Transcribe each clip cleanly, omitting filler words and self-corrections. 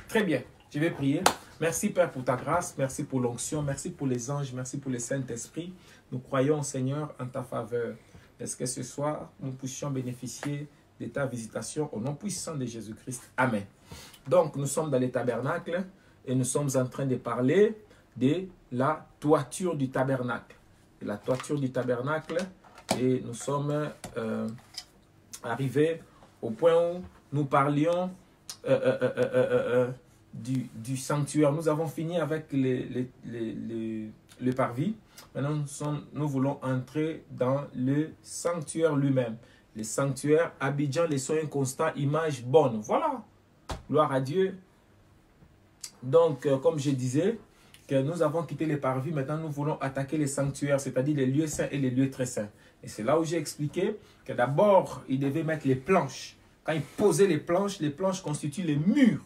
Très bien, je vais prier. Merci Père pour ta grâce, merci pour l'onction, merci pour les anges, merci pour le Saint-Esprit. Nous croyons Seigneur en ta faveur. Est-ce que ce soir, nous puissions bénéficier de ta visitation au nom puissant de Jésus-Christ. Amen. Donc, nous sommes dans les tabernacles et nous sommes en train de parler de la toiture du tabernacle. La toiture du tabernacle, et nous sommes arrivés au point où nous parlions du sanctuaire. Nous avons fini avec le parvis. Maintenant, nous voulons entrer dans le sanctuaire lui-même. Le sanctuaire, Abidjan, les soins constants, image bonne. Voilà. Gloire à Dieu. Donc, comme je disais, que nous avons quitté les parvis. Maintenant, nous voulons attaquer les sanctuaires, c'est-à-dire les lieux saints et les lieux très saints. Et c'est là où j'ai expliqué que d'abord, il devait mettre les planches. Quand il posait les planches constituent les murs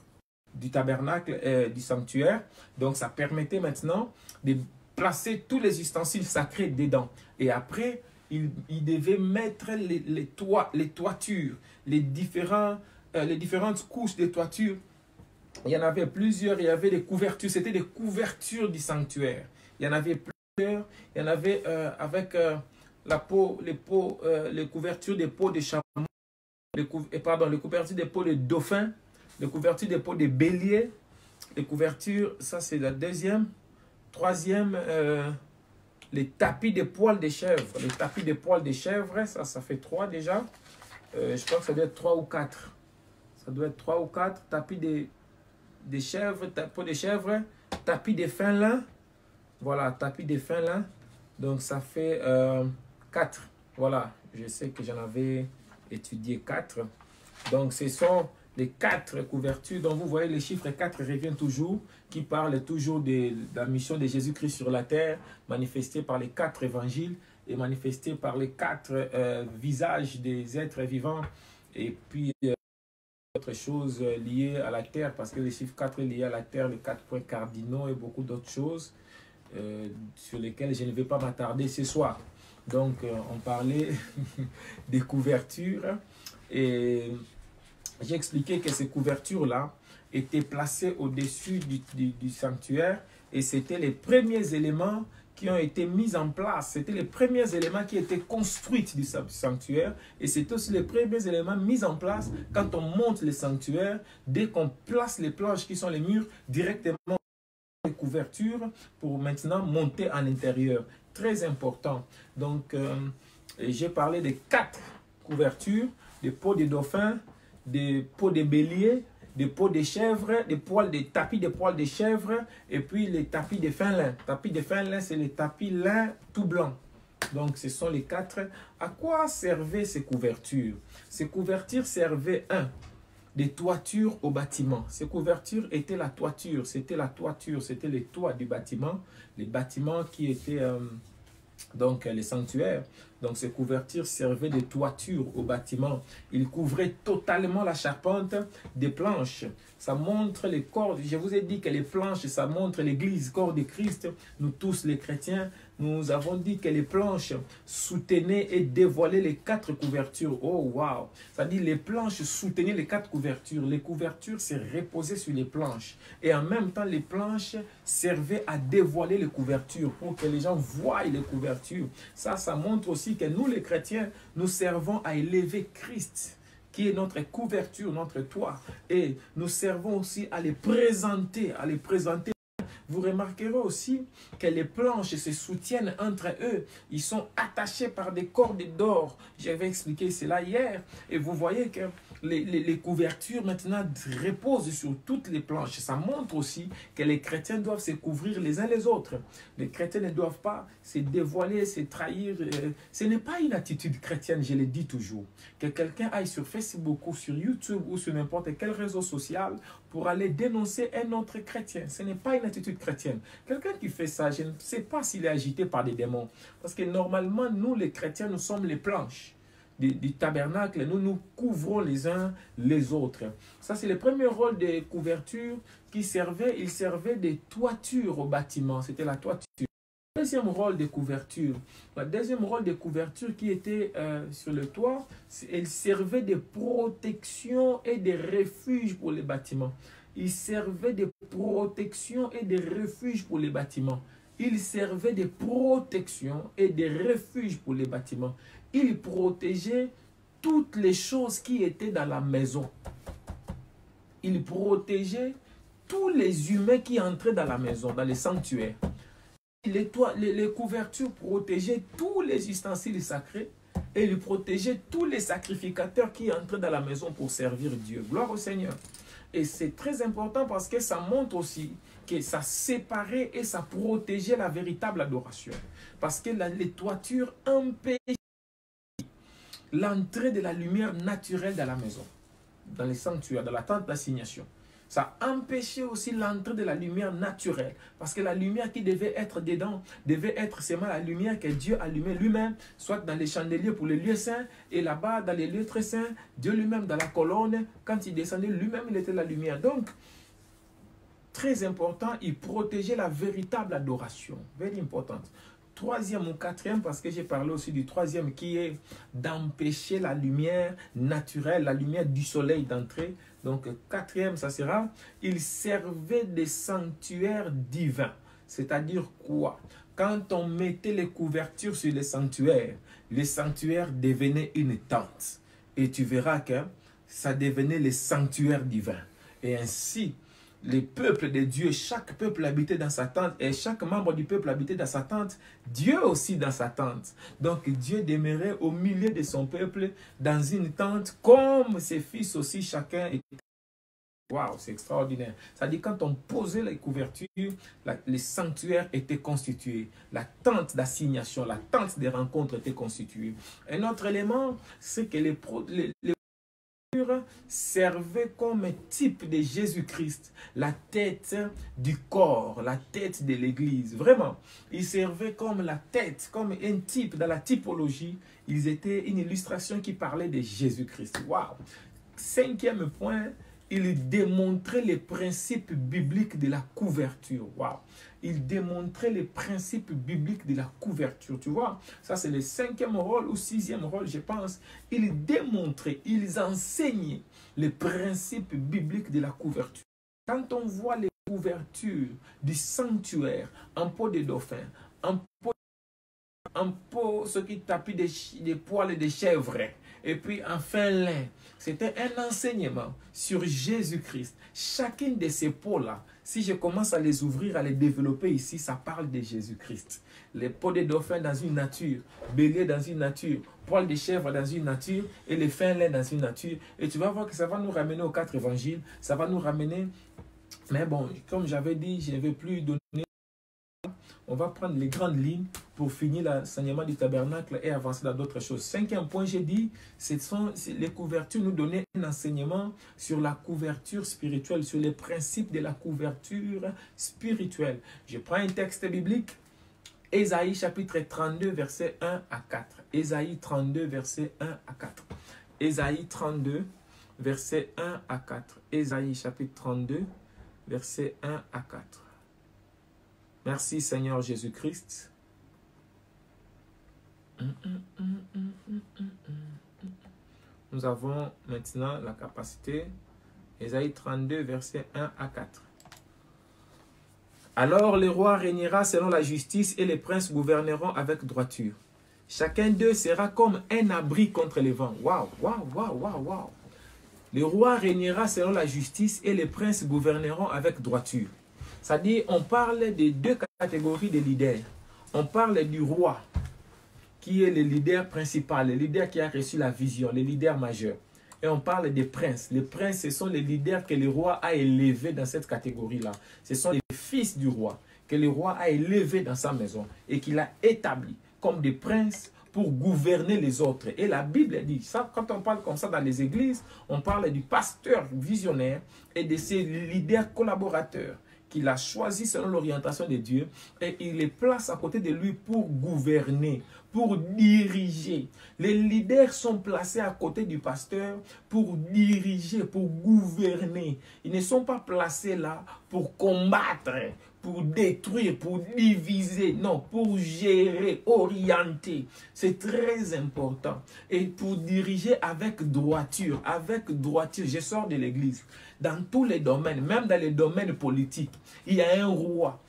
du tabernacle et du sanctuaire. Donc, ça permettait maintenant de placer tous les ustensiles sacrés dedans. Et après, il devait mettre les toitures, les différentes couches de toitures. Il y en avait plusieurs, il y avait des couvertures, c'était des couvertures du sanctuaire. Il y en avait plusieurs, il y en avait avec les couvertures des peaux de chameau, les couvertures des peaux de dauphin, les couvertures des peaux de bélier, les couvertures, ça c'est la deuxième. Troisième, les tapis de poils de chèvre. Les tapis de poils de chèvre, ça fait 3 déjà. Je crois que ça doit être 3 ou 4. Ça doit être 3 ou 4 tapis de chèvre, peau de chèvre, tapis de fin lin. Voilà, tapis de fin lin. Donc ça fait 4. Voilà, je sais que j'en avais étudié 4. Donc ce sont les 4 couvertures. Donc vous voyez, les chiffres 4 reviennent toujours, qui parlent toujours de la mission de Jésus-Christ sur la terre, manifestée par les 4 évangiles et manifestée par les 4 visages des êtres vivants. Et puis autre chose liées à la terre, parce que les chiffres 4 est lié à la terre, les 4 points cardinaux et beaucoup d'autres choses sur lesquelles je ne vais pas m'attarder ce soir. Donc on parlait des couvertures et j'ai expliqué que ces couvertures-là étaient placées au-dessus du sanctuaire et c'était les premiers éléments qui ont été mis en place. C'était les premiers éléments qui étaient construits du sanctuaire et c'est aussi les premiers éléments mis en place quand on monte le sanctuaire, dès qu'on place les planches qui sont les murs directement les couvertures pour maintenant monter à l'intérieur. Très important. Donc, j'ai parlé des 4 couvertures, des peaux de dauphin, des peaux de bélier, des peaux de chèvre, des tapis de poils de chèvre et puis les tapis de fin lin. Tapis de fin lin, c'est les tapis lin tout blanc. Donc, ce sont les 4. À quoi servaient ces couvertures? Ces couvertures servaient, des toitures au bâtiment. Ces couvertures étaient la toiture, c'était les toits du bâtiment, les bâtiments qui étaient donc les sanctuaires. Donc ces couvertures servaient de toiture au bâtiment. Ils couvraient totalement la charpente des planches. Ça montre les corps. Je vous ai dit que les planches, ça montre l'église, corps de Christ. Nous tous les chrétiens, nous avons dit que les planches soutenaient et dévoilaient les 4 couvertures. Oh wow! Ça dit les planches soutenaient les 4 couvertures. Les couvertures se reposaient sur les planches. Et en même temps, les planches servaient à dévoiler les couvertures pour que les gens voient les couvertures. Ça montre aussi que nous les chrétiens, nous servons à élever Christ, qui est notre couverture, notre toit. Et nous servons aussi à les présenter, Vous remarquerez aussi que les planches se soutiennent entre eux. Ils sont attachés par des cordes d'or. J'avais expliqué cela hier. Et vous voyez que les couvertures maintenant reposent sur toutes les planches. Ça montre aussi que les chrétiens doivent se couvrir les uns les autres. Les chrétiens ne doivent pas se dévoiler, se trahir. Ce n'est pas une attitude chrétienne, je le dis toujours. Que quelqu'un aille sur Facebook ou sur YouTube ou sur n'importe quel réseau social pour aller dénoncer un autre chrétien. Ce n'est pas une attitude chrétienne. Quelqu'un qui fait ça, je ne sais pas s'il est agité par des démons. Parce que normalement, nous les chrétiens, nous sommes les planches du tabernacle. Nous nous couvrons les uns les autres. Ça, c'est le premier rôle des couvertures qui servait. Il servait des toitures au bâtiment. C'était la toiture. Deuxième rôle de couverture. Le deuxième rôle de couverture qui était sur le toit, elle servait de protection et de refuge pour les bâtiments. Il servait de protection et de refuge pour les bâtiments. Il servait de protection et de refuge pour les bâtiments. Il protégeait toutes les choses qui étaient dans la maison. Il protégeait tous les humains qui entraient dans la maison, dans les sanctuaires. Les couvertures protégeaient tous les ustensiles sacrés et il protégeait tous les sacrificateurs qui entraient dans la maison pour servir Dieu. Gloire au Seigneur. Et c'est très important parce que ça montre aussi que ça séparait et ça protégeait la véritable adoration. Parce que les toitures empêchaient l'entrée de la lumière naturelle dans la maison, dans les sanctuaires, dans la tente d'assignation. Ça empêchait aussi l'entrée de la lumière naturelle. Parce que la lumière qui devait être dedans, devait être seulement la lumière que Dieu allumait lui-même, soit dans les chandeliers pour les lieux saints, et là-bas, dans les lieux très saints, Dieu lui-même dans la colonne, quand il descendait, lui-même, il était la lumière. Donc, très important, il protégeait la véritable adoration. Very important. Troisième ou quatrième, parce que j'ai parlé aussi du troisième, qui est d'empêcher la lumière naturelle, la lumière du soleil d'entrer. Donc, quatrième, ça sera, il servait des sanctuaires divins. C'est-à-dire quoi? Quand on mettait les couvertures sur les sanctuaires devenaient une tente. Et tu verras que ça devenait les sanctuaires divins. Et ainsi, les peuples de Dieu, chaque peuple habitait dans sa tente et chaque membre du peuple habitait dans sa tente, Dieu aussi dans sa tente. Donc Dieu demeurait au milieu de son peuple dans une tente comme ses fils aussi, chacun était. Waouh, c'est extraordinaire. Ça dit quand on posait les couvertures, les sanctuaires étaient constitués. La tente d'assignation, la tente des rencontres était constituée. Un autre élément, c'est que les servait comme type de Jésus-Christ, la tête du corps, la tête de l'Église. Vraiment, ils servaient comme la tête, comme un type dans la typologie. Ils étaient une illustration qui parlait de Jésus-Christ. Waouh! Cinquième point, il démontrait les principes bibliques de la couverture. Waouh! Il démontrait les principes bibliques de la couverture. Tu vois, ça c'est le cinquième rôle ou sixième rôle, je pense. Il démontrait, ils enseignaient les principes bibliques de la couverture. Quand on voit les couvertures du sanctuaire en peau de dauphin, en peau, ce qui tapit des poils de chèvre, et puis en fin lin, c'était un enseignement sur Jésus-Christ. Chacune de ces peaux-là, si je commence à les ouvrir, à les développer ici, ça parle de Jésus-Christ. Les peaux de dauphin dans une nature, bélier dans une nature, poils de chèvre dans une nature, et les fins lin dans une nature. Et tu vas voir que ça va nous ramener aux 4 évangiles, ça va nous ramener. Mais bon, comme j'avais dit, je ne vais plus donner. On va prendre les grandes lignes pour finir l'enseignement du tabernacle et avancer dans d'autres choses. Cinquième point, j'ai dit, les couvertures nous donnaient un enseignement sur la couverture spirituelle, sur les principes de la couverture spirituelle. Je prends un texte biblique, Ésaïe chapitre 32, versets 1 à 4. Ésaïe 32, versets 1 à 4. Ésaïe 32, versets 1 à 4. Ésaïe chapitre 32, versets 1 à 4. Merci Seigneur Jésus-Christ. Nous avons maintenant la capacité. Ésaïe 32, versets 1 à 4. Alors le roi régnera selon la justice et les princes gouverneront avec droiture. Chacun d'eux sera comme un abri contre les vents. Waouh, waouh, waouh, waouh, waouh. Le roi régnera selon la justice et les princes gouverneront avec droiture. C'est-à-dire, on parle de deux catégories de leaders. On parle du roi, qui est le leader principal, le leader qui a reçu la vision, le leader majeur. Et on parle des princes. Les princes, ce sont les leaders que le roi a élevés dans cette catégorie-là. Ce sont les fils du roi, que le roi a élevés dans sa maison et qu'il a établis comme des princes pour gouverner les autres. Et la Bible dit, ça, quand on parle comme ça dans les églises, on parle du pasteur visionnaire et de ses leaders collaborateurs qu'il a choisi selon l'orientation de Dieu et il les place à côté de lui pour gouverner, pour diriger. Les leaders sont placés à côté du pasteur pour diriger, pour gouverner. Ils ne sont pas placés là pour combattre, pour détruire, pour diviser. Non, pour gérer, orienter. C'est très important. Et pour diriger avec droiture. Avec droiture, je sors de l'église. Dans tous les domaines, même dans les domaines politiques, il y a un roi.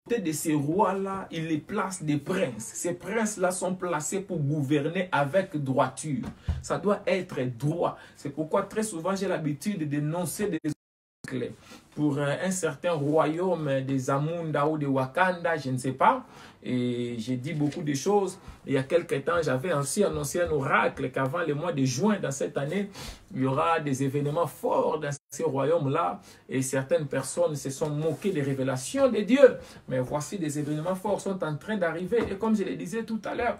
De ces rois-là, il les place des princes. Ces princes-là sont placés pour gouverner avec droiture. Ça doit être droit. C'est pourquoi très souvent j'ai l'habitude de dénoncer des oracles pour un certain royaume des Amunda ou des Wakanda, je ne sais pas. Et j'ai dit beaucoup de choses. Il y a quelques temps, j'avais aussi annoncé un oracle qu'avant le mois de juin dans cette année, il y aura des événements forts dans ces royaumes-là. Et certaines personnes se sont moquées des révélations de Dieu. Mais voici, des événements forts sont en train d'arriver. Et comme je le disais tout à l'heure,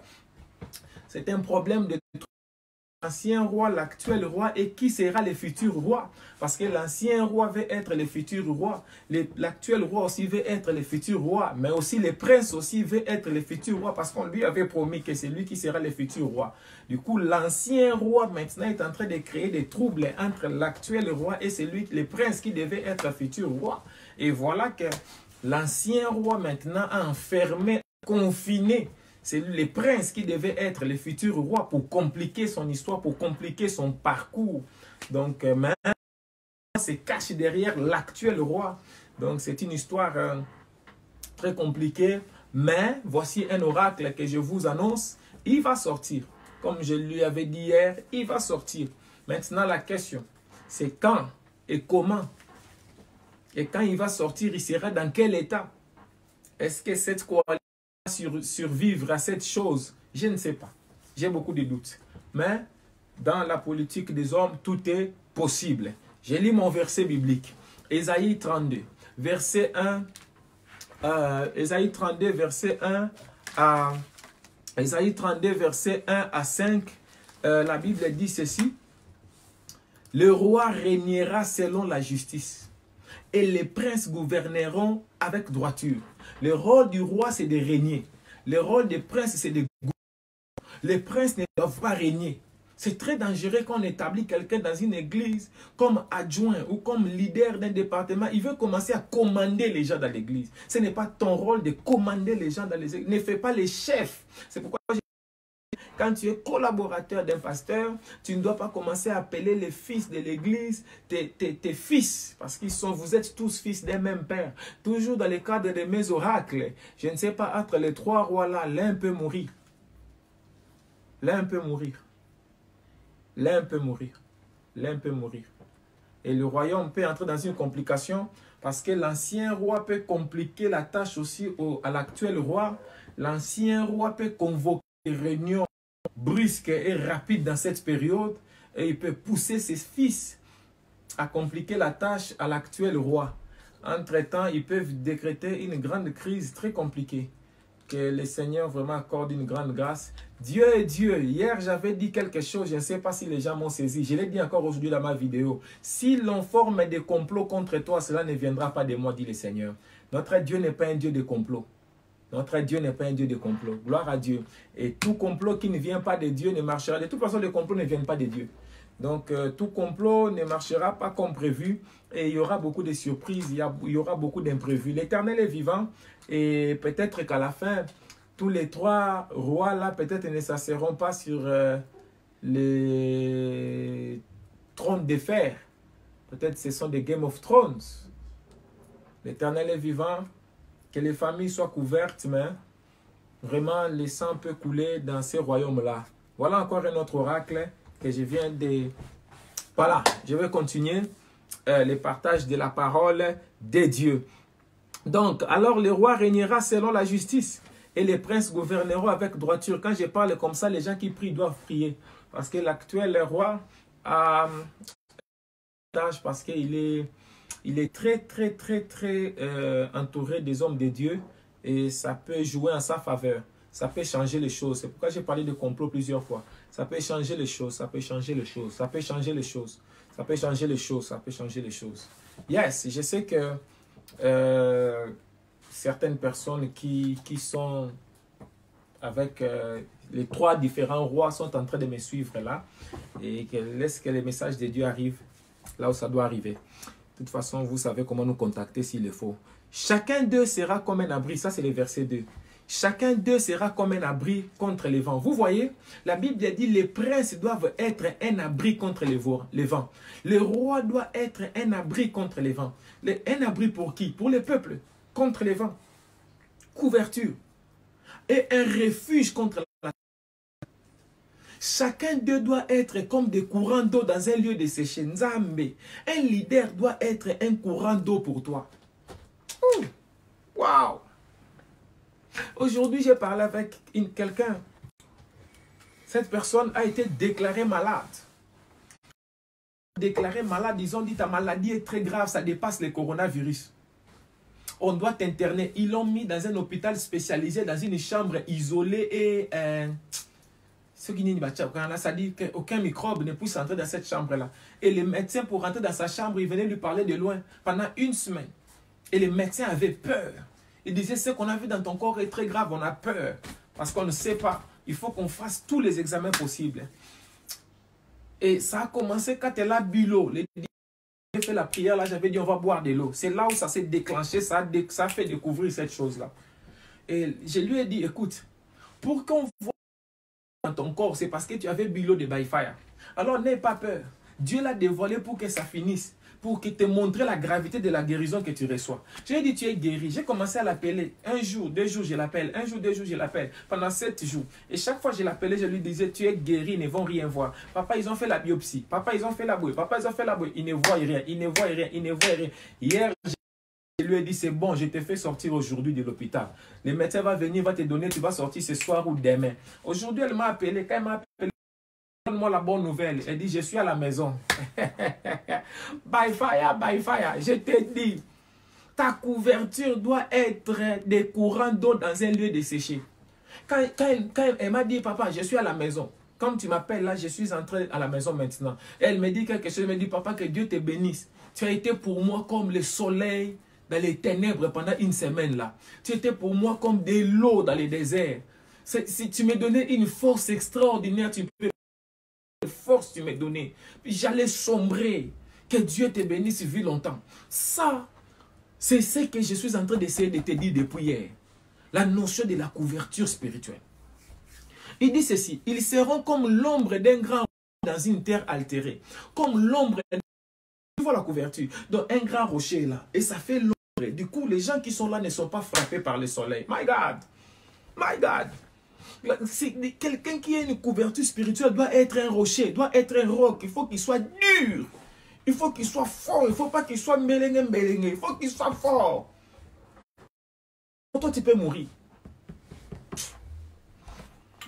c'est un problème de l'ancien roi, l'actuel roi et qui sera le futur roi. Parce que l'ancien roi veut être le futur roi. L'actuel roi aussi veut être le futur roi. Mais aussi le prince aussi veut être le futur roi parce qu'on lui avait promis que c'est lui qui sera le futur roi. Du coup, l'ancien roi maintenant est en train de créer des troubles entre l'actuel roi et celui, le prince qui devait être le futur roi. Et voilà que l'ancien roi maintenant a enfermé, confiné. C'est les princes qui devaient être les futurs rois pour compliquer son histoire, pour compliquer son parcours. Donc, maintenant, se cache derrière l'actuel roi. Donc, c'est une histoire très compliquée. Mais voici un oracle que je vous annonce. Il va sortir. Comme je lui avais dit hier, il va sortir. Maintenant, la question, c'est quand et comment. Et quand il va sortir, il sera dans quel état? Est-ce que cette coalition survivre à cette chose? Je ne sais pas. J'ai beaucoup de doutes. Mais dans la politique des hommes, tout est possible. J'ai lu mon verset biblique. Ésaïe 32, verset 1. Ésaïe 32, verset 1 à Ésaïe 32, verset 1 à 5. La Bible dit ceci. Le roi régnera selon la justice et les princes gouverneront avec droiture. Le rôle du roi, c'est de régner. Le rôle des princes, c'est de gouverner. Les princes ne doivent pas régner. C'est très dangereux quand on établit quelqu'un dans une église comme adjoint ou comme leader d'un département. Il veut commencer à commander les gens dans l'église. Ce n'est pas ton rôle de commander les gens dans les églises. Ne fais pas les chefs. C'est pourquoi quand tu es collaborateur d'un pasteur, tu ne dois pas commencer à appeler les fils de l'église tes fils, parce qu'ils sont, vous êtes tous fils d'un même père. Toujours dans le cadre de mes oracles, je ne sais pas, entre les trois rois là, l'un peut mourir. L'un peut mourir. L'un peut mourir. L'un peut mourir. Et le royaume peut entrer dans une complication, parce que l'ancien roi peut compliquer la tâche aussi à l'actuel roi. L'ancien roi peut convoquer des réunions brusque et rapide dans cette période et il peut pousser ses fils à compliquer la tâche à l'actuel roi. Entre-temps, ils peuvent décréter une grande crise très compliquée. Que le Seigneur vraiment accorde une grande grâce. Dieu est Dieu. Hier, j'avais dit quelque chose, je ne sais pas si les gens m'ont saisi. Je l'ai dit encore aujourd'hui dans ma vidéo. Si l'on forme des complots contre toi, cela ne viendra pas de moi, dit le Seigneur. Notre Dieu n'est pas un Dieu de complot. Notre Dieu n'est pas un Dieu de complot. Gloire à Dieu. Et tout complot qui ne vient pas de Dieu ne marchera. De toute façon, les complots ne viennent pas de Dieu. Donc, tout complot ne marchera pas comme prévu. Et il y aura beaucoup de surprises. Il y aura beaucoup d'imprévus. L'Éternel est vivant. Et peut-être qu'à la fin, tous les trois rois-là, peut-être ne s'asserront pas sur les trônes de fer. Peut-être ce sont des Game of Thrones. L'Éternel est vivant. Que les familles soient couvertes, mais vraiment le sang peut couler dans ces royaumes-là. Voilà encore un autre oracle que je viens de... Voilà, je vais continuer le partage de la parole de Dieu. Donc, alors le roi régnera selon la justice et les princes gouverneront avec droiture. Quand je parle comme ça, les gens qui prient doivent prier. Parce que l'actuel roi a parce qu'il est... Il est très entouré des hommes de Dieu et ça peut jouer en sa faveur. Ça peut changer les choses. C'est pourquoi j'ai parlé de complot plusieurs fois. Ça peut changer les choses, ça peut changer les choses, ça peut changer les choses, ça peut changer les choses, ça peut changer les choses. Yes, je sais que certaines personnes qui sont avec Les 3 différents rois sont en train de me suivre là. Et laisse que les messages de Dieu arrivent là où ça doit arriver. De toute façon, vous savez comment nous contacter s'il le faut. Chacun d'eux sera comme un abri. Ça, c'est le verset 2. Chacun d'eux sera comme un abri contre les vents. Vous voyez, la Bible dit les princes doivent être un abri contre les vents. Le roi doit être un abri contre les vents. Un abri pour qui? Pour le peuple, contre les vents. Couverture. Et un refuge contre la... Chacun d'eux doit être comme des courants d'eau dans un lieu de séché. Nzambe. Un leader doit être un courant d'eau pour toi. Waouh! Aujourd'hui, j'ai parlé avec quelqu'un. Cette personne a été déclarée malade. Déclarée malade, ils ont dit ta maladie est très grave, ça dépasse le coronavirus. On doit t'interner. Ils l'ont mis dans un hôpital spécialisé, dans une chambre isolée et... ça dit qu'aucun microbe ne puisse entrer dans cette chambre-là. Et les médecins, pour rentrer dans sa chambre, ils venaient lui parler de loin pendant 1 semaine. Et les médecins avaient peur. Ils disaient, ce qu'on a vu dans ton corps est très grave, on a peur. Parce qu'on ne sait pas. Il faut qu'on fasse tous les examens possibles. Et ça a commencé quand elle a bu l'eau. J'ai fait la prière, là, j'avais dit, on va boire de l'eau. C'est là où ça s'est déclenché, ça a fait découvrir cette chose-là. Et je lui ai dit, écoute, pour qu'on voit dans ton corps, c'est parce que tu avais bu l'eau de by fire. Alors n'aie pas peur. Dieu l'a dévoilé pour que ça finisse. Pour te montrer la gravité de la guérison que tu reçois. Je lui ai dit, tu es guéri. J'ai commencé à l'appeler. 1 jour, 2 jours, je l'appelle. 1 jour, 2 jours, je l'appelle. Pendant 7 jours. Et chaque fois que je l'appelais, je lui disais, tu es guéri, ils ne vont rien voir. Papa, ils ont fait la biopsie. Papa, ils ont fait la bouille. Papa, ils ont fait la bouille. Ils ne voient rien. Ils ne voient rien. Ils ne voient rien. Hier, je lui ai dit, c'est bon, je t'ai fait sortir aujourd'hui de l'hôpital. Le médecin va venir, va te donner, tu vas sortir ce soir ou demain. Aujourd'hui, elle m'a appelé. Quand elle m'a appelé, donne-moi la bonne nouvelle. Elle dit, je suis à la maison. By fire, by fire. Je t'ai dit, ta couverture doit être des courants d'eau dans un lieu desséché. Quand elle m'a dit, papa, je suis à la maison. Comme tu m'appelles là, je suis entré à la maison maintenant. Elle me dit quelque chose, elle me dit, papa, que Dieu te bénisse. Tu as été pour moi comme le soleil dans les ténèbres pendant 1 semaine là. Tu étais pour moi comme de l'eau dans les déserts. Si tu me donnais une force extraordinaire, tu peux... force tu m'as donné, puis j'allais sombrer. Que Dieu te bénisse, vis longtemps. Ça, c'est ce que je suis en train d'essayer de te dire depuis hier. La notion de la couverture spirituelle. Il dit ceci, ils seront comme l'ombre d'un grand dans une terre altérée. Comme l'ombre, tu vois la couverture, donc un grand rocher là, et ça fait l'ombre. Du coup, les gens qui sont là ne sont pas frappés par le soleil. My God, my God. Quelqu'un qui a une couverture spirituelle doit être un rocher, doit être un roc. Il faut qu'il soit dur. Il faut qu'il soit fort. Il ne faut pas qu'il soit mélengue. Il faut qu'il soit fort. Toi, tu peux mourir.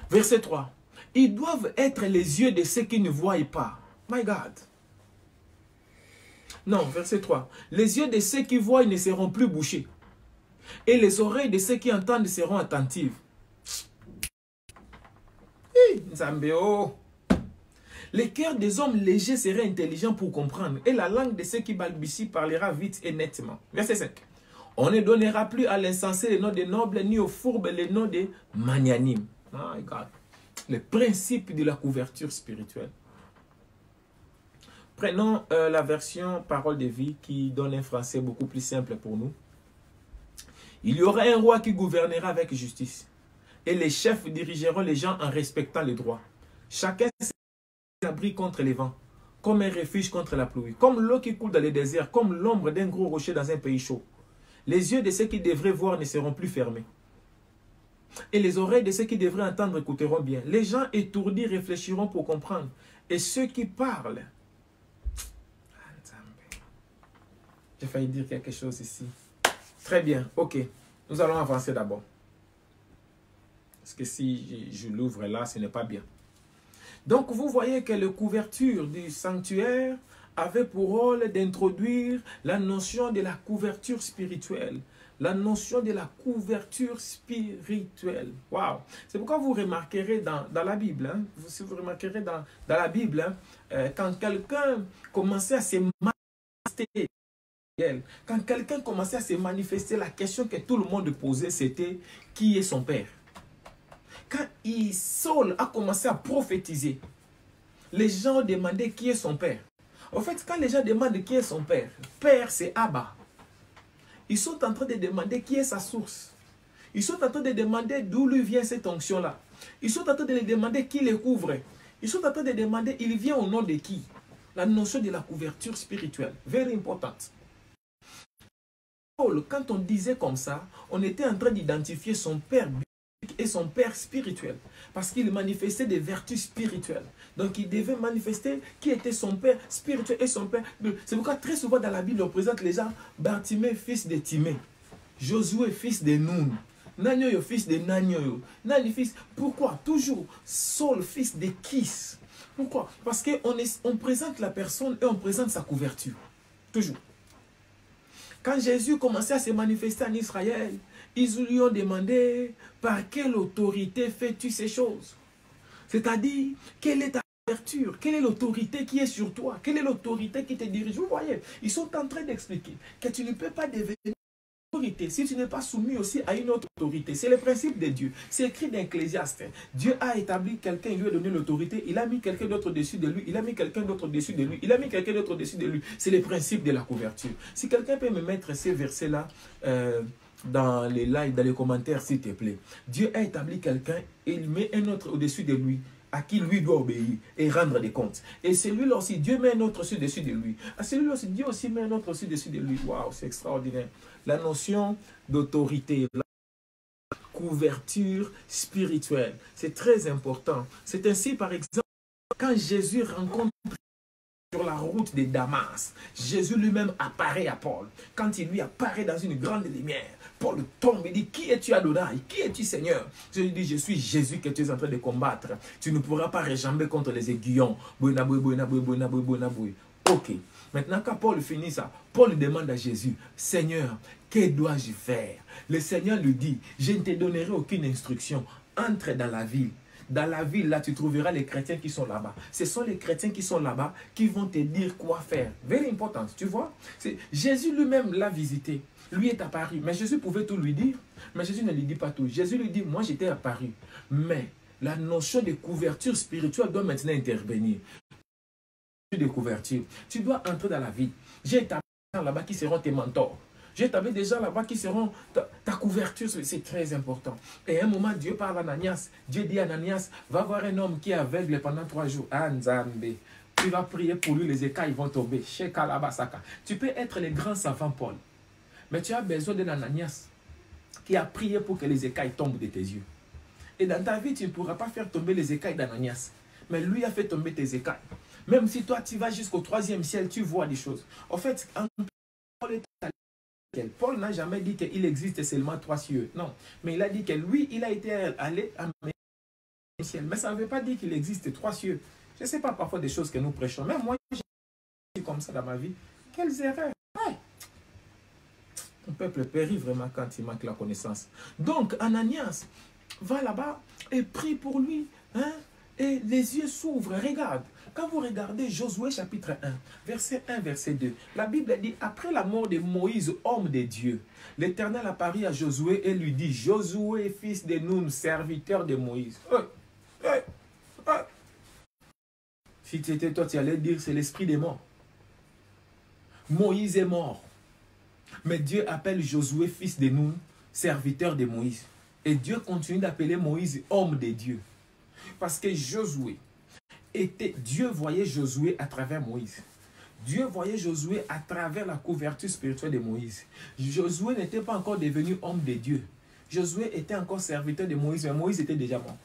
Verset 3. Ils doivent être les yeux de ceux qui ne voient pas. My God. Non, verset 3. Les yeux de ceux qui voient ne seront plus bouchés. Et les oreilles de ceux qui entendent seront attentives. Nzambeo. Les cœurs des hommes légers seraient intelligents pour comprendre, et la langue de ceux qui balbutient parlera vite et nettement. Verset 5. On ne donnera plus à l'insensé le nom de noble, ni aux fourbes le nom de magnanime. My God. Le principe de la couverture spirituelle. Prenons la version Parole de vie qui donne un français beaucoup plus simple pour nous. Il y aura un roi qui gouvernera avec justice. Et les chefs dirigeront les gens en respectant les droits. Chacun s'abri contre les vents, comme un refuge contre la pluie, comme l'eau qui coule dans les déserts, comme l'ombre d'un gros rocher dans un pays chaud. Les yeux de ceux qui devraient voir ne seront plus fermés. Et les oreilles de ceux qui devraient entendre écouteront bien. Les gens étourdis réfléchiront pour comprendre. Et ceux qui parlent... J'ai failli dire quelque chose ici. Très bien, ok. Nous allons avancer d'abord. Parce que si je l'ouvre là, ce n'est pas bien. Donc, vous voyez que la couverture du sanctuaire avait pour rôle d'introduire la notion de la couverture spirituelle. La notion de la couverture spirituelle. Waouh! C'est pourquoi vous remarquerez dans la Bible, hein, si vous remarquerez dans la Bible, hein, quand quelqu'un commençait à se manifester, quand quelqu'un commençait à se manifester, la question que tout le monde posait, c'était qui est son père? quand Saul a commencé à prophétiser, les gens demandaient qui est son père. En fait, quand les gens demandent qui est son père, père c'est Abba. Ils sont en train de demander qui est sa source. Ils sont en train de demander d'où lui vient cette onction-là. Ils sont en train de lui demander qui les couvre. Ils sont en train de demander, il vient au nom de qui? La notion de la couverture spirituelle, very importante. Paul, quand on disait comme ça, on était en train d'identifier son père biblique et son père spirituel. Parce qu'il manifestait des vertus spirituelles. Donc il devait manifester qui était son père spirituel et son père. C'est pourquoi très souvent dans la Bible, on présente les gens Bartimée, fils de Timée. Josué, fils de Nun. Nanyoyo, fils de Nanyoyo. Nani, fils. Pourquoi? Toujours Saul, fils de Kis. Pourquoi? Parce qu'on présente la personne et on présente sa couverture. Toujours. Quand Jésus commençait à se manifester en Israël, ils lui ont demandé par quelle autorité fais-tu ces choses? C'est-à-dire, quelle est ta couverture? Quelle est l'autorité qui est sur toi? Quelle est l'autorité qui te dirige? Vous voyez, ils sont en train d'expliquer que tu ne peux pas devenir autorité si tu n'es pas soumis aussi à une autre autorité. C'est le principe de Dieu. C'est écrit dans Ecclésiaste. Dieu a établi quelqu'un, il lui a donné l'autorité, il a mis quelqu'un d'autre dessus de lui, il a mis quelqu'un d'autre dessus de lui, il a mis quelqu'un d'autre dessus de lui. C'est le principe de la couverture. Si quelqu'un peut me mettre ces versets-là dans les lives, dans les commentaires, s'il te plaît. Dieu a établi quelqu'un et il met un autre au-dessus de lui, à qui lui doit obéir et rendre des comptes. Et celui-là aussi, Dieu met un autre au-dessus de lui. À celui-là aussi, Dieu aussi met un autre au-dessus de lui. Waouh, c'est extraordinaire. La notion d'autorité, la couverture spirituelle, c'est très important. C'est ainsi, par exemple, quand Jésus rencontre sur la route de Damas, Jésus lui-même apparaît à Paul. Quand il lui apparaît dans une grande lumière, Paul tombe et dit, qui es-tu Adonai? Qui es-tu Seigneur? Je lui dis, je suis Jésus que tu es en train de combattre. Tu ne pourras pas réjamber contre les aiguillons. Ok. Maintenant, quand Paul finit ça, Paul demande à Jésus, Seigneur, que dois-je faire? Le Seigneur lui dit, je ne te donnerai aucune instruction. Entre dans la ville. Dans la ville, là, tu trouveras les chrétiens qui sont là-bas. Ce sont les chrétiens qui sont là-bas qui vont te dire quoi faire. Very important, tu vois. Jésus lui-même l'a visité. Lui est apparu. Mais Jésus pouvait tout lui dire. Mais Jésus ne lui dit pas tout. Jésus lui dit, moi j'étais apparu. Mais la notion de couverture spirituelle doit maintenant intervenir. De couverture. Tu dois entrer dans la vie. J'ai établi des gens là-bas qui seront tes mentors. J'ai établi des gens là-bas qui seront ta couverture. C'est très important. Et à un moment, Dieu parle à Ananias. Dieu dit à Ananias, va voir un homme qui est aveugle pendant 3 jours. Anzambe. Tu vas prier pour lui, les écailles vont tomber. Tu peux être le grand savant Paul. Mais tu as besoin d'un Ananias qui a prié pour que les écailles tombent de tes yeux. Et dans ta vie, tu ne pourras pas faire tomber les écailles d'Ananias. Mais lui a fait tomber tes écailles. Même si toi, tu vas jusqu'au 3e ciel, tu vois des choses. En fait, Paul n'a jamais dit qu'il existe seulement 3 cieux. Non. Mais il a dit que lui, il a été allé à ciel. Mais ça ne veut pas dire qu'il existe 3 cieux. Je ne sais pas parfois des choses que nous prêchons. Même moi, j'ai comme ça dans ma vie. Quelles erreurs. Ouais. Mon peuple périt vraiment quand il manque la connaissance. Donc, Ananias va là-bas et prie pour lui. Hein? Et les yeux s'ouvrent. Regarde. Quand vous regardez Josué chapitre 1, verset 1, verset 2, la Bible dit, après la mort de Moïse, homme de Dieu, l'Éternel apparut à Josué et lui dit, Josué, fils de Nun, serviteur de Moïse. Si tu étais toi, tu allais dire, c'est l'esprit des morts. Moïse est mort. Mais Dieu appelle Josué, fils de Nun, serviteur de Moïse. Et Dieu continue d'appeler Moïse homme de Dieu. Parce que Josué, Dieu voyait Josué à travers Moïse. Dieu voyait Josué à travers la couverture spirituelle de Moïse. Josué n'était pas encore devenu homme de Dieu. Josué était encore serviteur de Moïse, mais Moïse était déjà mort.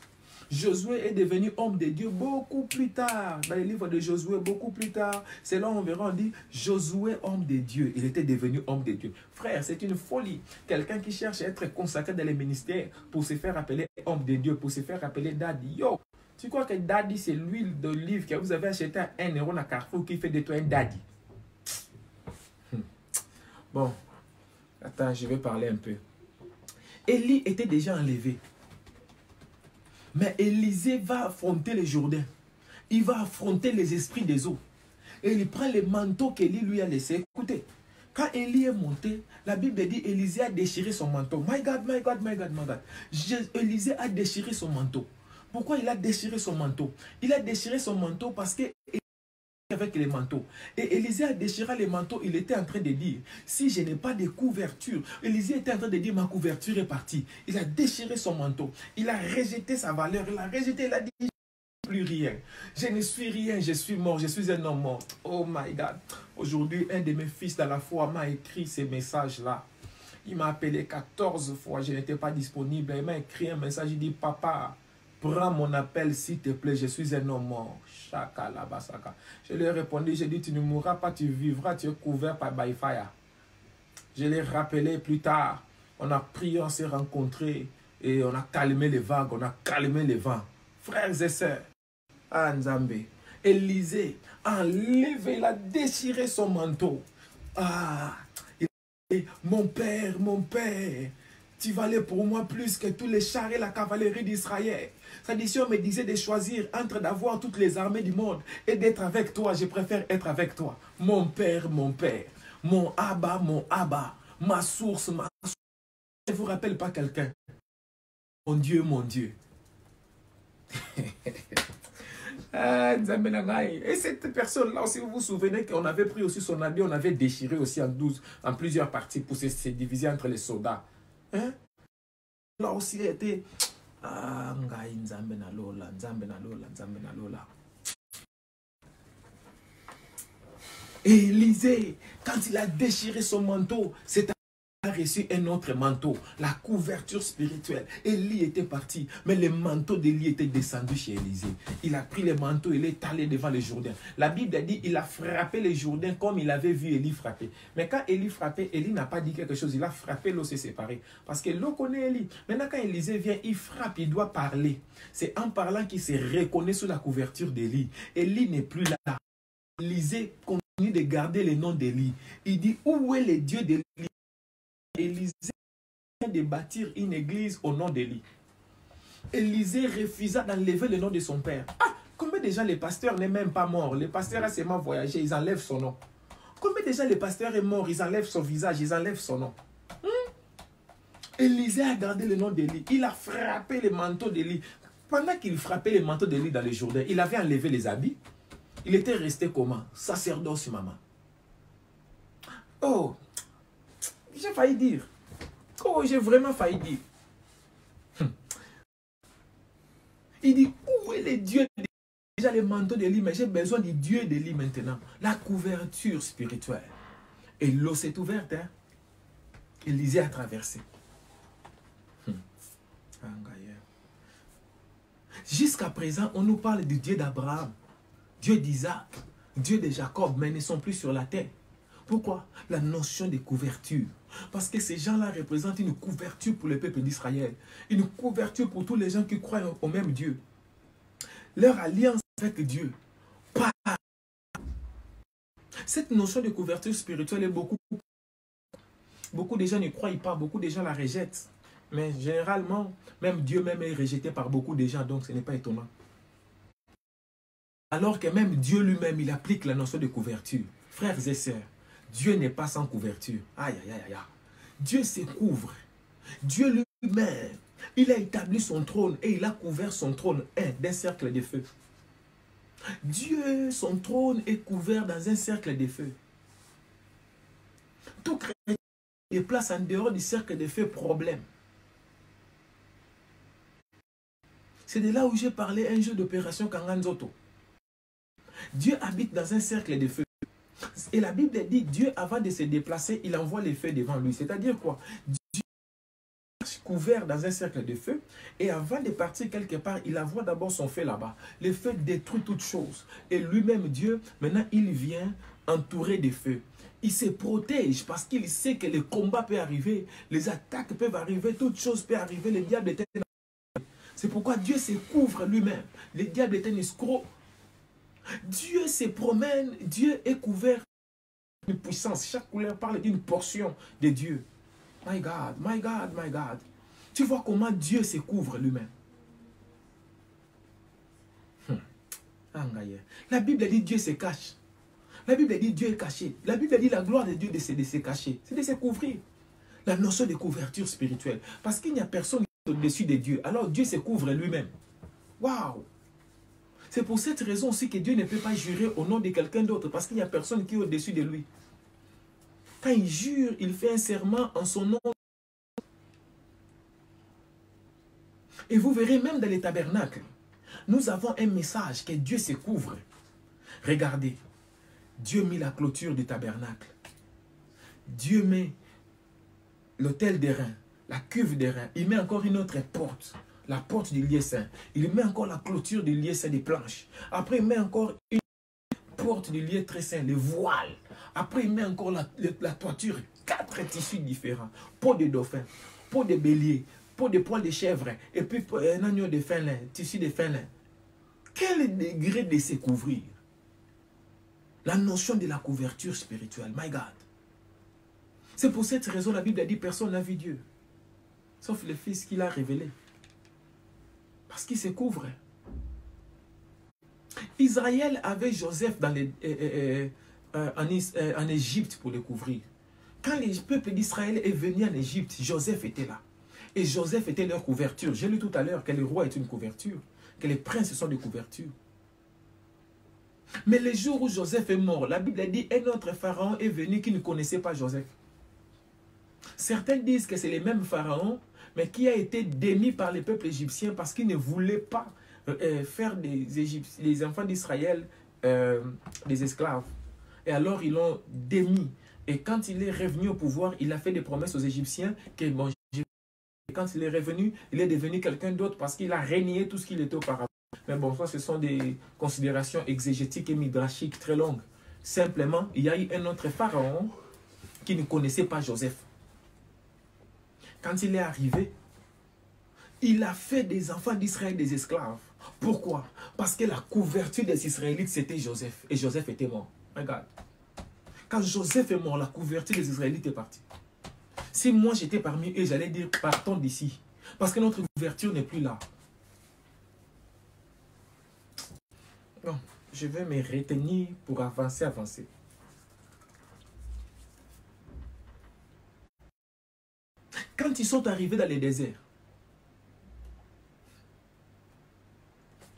Josué est devenu homme de Dieu beaucoup plus tard. Dans le livre de Josué, beaucoup plus tard, c'est là où on verra, on dit Josué, homme de Dieu. Il était devenu homme de Dieu. Frère, c'est une folie. Quelqu'un qui cherche à être consacré dans les ministères pour se faire appeler homme de Dieu, pour se faire appeler daddy. Yo! Tu crois que daddy, c'est l'huile d'olive que vous avez acheté à 1 euro à Carrefour qui fait de toi un daddy? Bon, attends, je vais parler un peu. Élie était déjà enlevé. Mais Élisée va affronter le Jourdain. Il va affronter les esprits des eaux. Et il prend le manteau qu'Élie lui a laissé. Écoutez, Quand Élie est monté, la Bible dit Élisée a déchiré son manteau. My God, my God, my God, my God. Élisée a déchiré son manteau. Pourquoi il a déchiré son manteau? Il a déchiré son manteau parce que avec les manteaux. Et Élisée a déchiré les manteaux, il était en train de dire, si je n'ai pas de couverture, Élisée était en train de dire, ma couverture est partie. Il a déchiré son manteau, il a rejeté sa valeur, il a rejeté, il a dit, je ne suis plus rien. Je ne suis rien, je suis mort, je suis un homme mort. Oh my God. Aujourd'hui, un de mes fils dans la foi m'a écrit ces messages-là. Il m'a appelé 14 fois, je n'étais pas disponible. Il m'a écrit un message, il dit, papa, prends mon appel s'il te plaît, je suis un homme mort. Je lui ai répondu, j'ai dit, tu ne mourras pas, tu vivras, tu es couvert par by fire. Je l'ai rappelé plus tard, on a prié, on s'est rencontrés et on a calmé les vagues, on a calmé les vents. Frères et sœurs, Nzambe, Élisée a enlevé, il a déchiré son manteau. Ah, il a dit, mon père, tu valais pour moi plus que tous les chars et la cavalerie d'Israël. Tradition me disait de choisir entre d'avoir toutes les armées du monde et d'être avec toi. Je préfère être avec toi. Mon père, mon Abba, ma source, Je ne vous rappelle pas quelqu'un. Mon Dieu, mon Dieu. Et cette personne-là, si vous vous souvenez qu'on avait pris aussi son habit, on avait déchiré aussi en plusieurs parties pour se diviser entre les soldats. Hein? Là aussi, il était... Ah, Nzambe na lola. Et Élisée, quand il a déchiré son manteau, c'est a reçu un autre manteau, la couverture spirituelle. Élie était parti, mais le manteau d'Élie était descendu chez Élisée. Il a pris le manteau, il est allé devant le Jourdain. La Bible dit il a frappé le Jourdain comme il avait vu Élie frapper. Mais quand Élie frappait, Élie n'a pas dit quelque chose. Il a frappé, l'eau s'est séparée. Parce que l'eau connaît Élie. Maintenant, quand Élisée vient, il frappe, il doit parler. C'est en parlant qu'il se reconnaît sous la couverture d'Élie. Élie n'est plus là. Élisée continue de garder le nom d'Élie. Il dit, où est le Dieu d'Élie? Élisée vient de bâtir une église au nom d'Élie. Élisée refusa d'enlever le nom de son père. Ah, combien de gens les pasteurs n'est même pas mort? Les pasteurs a seulement voyagé, ils enlèvent son nom. Combien de gens les pasteurs est mort, ils enlèvent son visage, ils enlèvent son nom. Élisée a gardé le nom d'Élie. Il a frappé le manteau d'Élie. Pendant qu'il frappait le manteau d'Élie dans le Jourdain, il avait enlevé les habits. Il était resté comment? Sacerdoce, maman. Oh, j'ai failli dire. Oh, j'ai vraiment failli dire. Il dit, où est le Dieu d'Élie? Déjà le manteau d'Élie, mais j'ai besoin du Dieu d'Élie maintenant. La couverture spirituelle. Et l'eau s'est ouverte. Hein? Élisée a traversé. Jusqu'à présent, on nous parle du Dieu d'Abraham, Dieu d'Isaac, Dieu de Jacob, mais ils ne sont plus sur la terre. Pourquoi? La notion de couverture. Parce que ces gens-là représentent une couverture pour le peuple d'Israël. Une couverture pour tous les gens qui croient au même Dieu. Leur alliance avec Dieu. Cette notion de couverture spirituelle est beaucoup de gens ne croient pas, beaucoup de gens la rejettent. Mais généralement, même Dieu même est rejeté par beaucoup de gens, donc ce n'est pas étonnant. Alors que même Dieu lui-même, il applique la notion de couverture. Frères et sœurs, Dieu n'est pas sans couverture. Aïe, aïe, aïe, aïe. Dieu se couvre. Dieu lui-même, il a établi son trône et il a couvert son trône d'un cercle de feu. Dieu, son trône est couvert dans un cercle de feu. Tout chrétien se déplace en dehors du cercle de feu, problème. C'est de là où j'ai parlé un jour d'opération Kanganzoto. Dieu habite dans un cercle de feu. Et la Bible dit, Dieu, avant de se déplacer, il envoie les feux devant lui. C'est-à-dire quoi? Dieu est couvert dans un cercle de feu. Et avant de partir quelque part, il envoie d'abord son feu là-bas. Le feu détruit toutes choses. Et lui-même, Dieu, maintenant, il vient entouré de feu. Il se protège parce qu'il sait que le combat peut arriver. Les attaques peuvent arriver. Toutes choses peuvent arriver. Le diable est un... C'est pourquoi Dieu se couvre lui-même. Le diable est un escroc. Dieu se promène, Dieu est couvert d'une puissance. Chaque couleur parle d'une portion de Dieu. My God, my God, my God. Tu vois comment Dieu se couvre lui-même. La Bible dit Dieu se cache. La Bible dit Dieu est caché. La Bible dit la gloire de Dieu, c'est de se cacher. C'est de se couvrir. La notion de couverture spirituelle. Parce qu'il n'y a personne qui est au-dessus de Dieu. Alors Dieu se couvre lui-même. Waouh! C'est pour cette raison aussi que Dieu ne peut pas jurer au nom de quelqu'un d'autre. Parce qu'il n'y a personne qui est au-dessus de lui. Quand il jure, il fait un serment en son nom. Et vous verrez même dans les tabernacles, nous avons un message que Dieu se couvre. Regardez, Dieu met la clôture du tabernacle. Dieu met l'autel des reins, la cuve des reins. Il met encore une autre porte, la porte du lieu saint. Il met encore la clôture du lieu saint des planches. Après, il met encore une porte du lieu très saint, le voile. Après, il met encore la toiture, 4 tissus différents. Peau de dauphin, peau de bélier, peau de poil de chèvre, et puis un agneau de fin lin, tissu de fin lin. Quel degré de se couvrir? La notion de la couverture spirituelle, my God. C'est pour cette raison la Bible a dit personne n'a vu Dieu, sauf le Fils qu'il a révélé. Parce qu'il se couvre. Israël avait Joseph en Égypte pour le couvrir. Quand le peuple d'Israël est venu en Égypte, Joseph était là. Et Joseph était leur couverture. J'ai lu tout à l'heure que le roi est une couverture, que les princes sont des couvertures. Mais le jour où Joseph est mort, la Bible a dit un autre pharaon est venu qui ne connaissait pas Joseph. Certains disent que c'est le même pharaon, mais qui a été démis par le peuple égyptien parce qu'il ne voulait pas faire des enfants d'Israël des esclaves. Et alors ils l'ont démis. Et quand il est revenu au pouvoir, il a fait des promesses aux Égyptiens que bon, quand il est revenu, il est devenu quelqu'un d'autre parce qu'il a régné tout ce qu'il était auparavant. Mais bon, ça, ce sont des considérations exégétiques et midrashiques très longues. Simplement, il y a eu un autre pharaon qui ne connaissait pas Joseph. Quand il est arrivé, il a fait des enfants d'Israël des esclaves. Pourquoi? Parce que la couverture des Israélites, c'était Joseph. Et Joseph était mort. Regarde. Quand Joseph est mort, la couverture des Israélites est partie. Si moi j'étais parmi eux, j'allais dire partons d'ici. Parce que notre couverture n'est plus là. Non, je vais me retenir pour avancer. Quand ils sont arrivés dans le désert,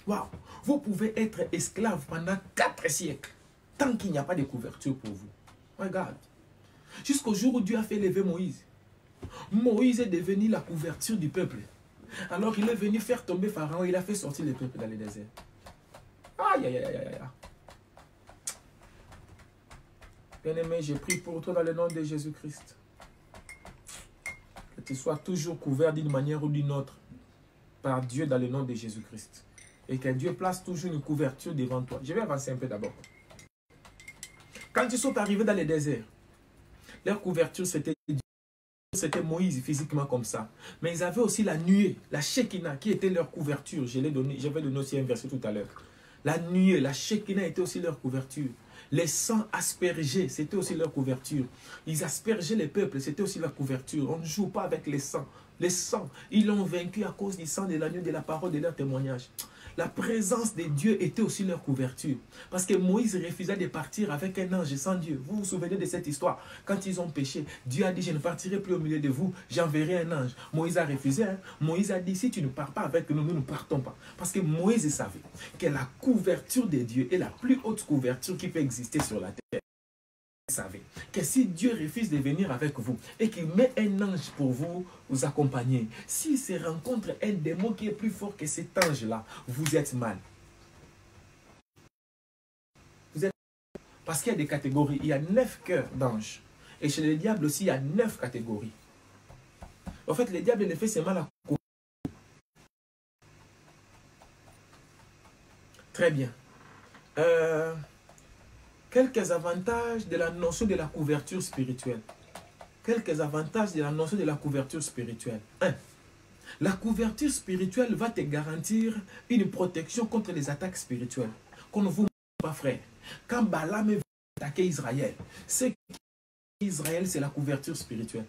waouh, vous pouvez être esclave pendant 4 siècles, tant qu'il n'y a pas de couverture pour vous. Regarde, jusqu'au jour où Dieu a fait lever Moïse. Moïse est devenu la couverture du peuple. Alors il est venu faire tomber Pharaon, il a fait sortir le peuple dans le désert. Aïe, aïe, aïe, aïe. Bien-aimé, je prie pour toi dans le nom de Jésus-Christ. Que tu sois toujours couvert d'une manière ou d'une autre par Dieu dans le nom de Jésus-Christ. Et que Dieu place toujours une couverture devant toi. Je vais avancer un peu d'abord. Quand ils sont arrivés dans le désert, leur couverture c'était Moïse physiquement comme ça. Mais ils avaient aussi la nuée, la Shekinah qui était leur couverture. J'avais donné aussi un verset tout à l'heure. La nuée, la Shekinah était aussi leur couverture. Les sangs aspergés, c'était aussi leur couverture. Ils aspergeaient les peuples, c'était aussi leur couverture. On ne joue pas avec les sangs. Les sangs, ils l'ont vaincu à cause du sang de l'agneau, de la parole de leur témoignage. La présence de Dieu était aussi leur couverture. Parce que Moïse refusa de partir avec un ange sans Dieu. Vous vous souvenez de cette histoire? Quand ils ont péché, Dieu a dit, je ne partirai plus au milieu de vous, j'enverrai un ange. Moïse a refusé. Hein? Moïse a dit, si tu ne pars pas avec nous, nous ne partons pas. Parce que Moïse savait que la couverture de Dieu est la plus haute couverture qui peut exister sur la terre. Savez que si Dieu refuse de venir avec vous et qu'il met un ange pour vous accompagner, s'il se rencontre un démon qui est plus fort que cet ange-là, vous êtes mal. Vous êtes... Parce qu'il y a des catégories. Il y a 9 cœurs d'anges. Et chez le diable aussi, il y a 9 catégories. En fait, le diable ne fait ses mal à... Très bien. Quelques avantages de la notion de la couverture spirituelle. Quelques avantages de la notion de la couverture spirituelle. 1. La couverture spirituelle va te garantir une protection contre les attaques spirituelles. Qu'on ne vous montre pas, frère. Quand Balaam est venu attaquer Israël, ce qui est Israël, c'est la couverture spirituelle.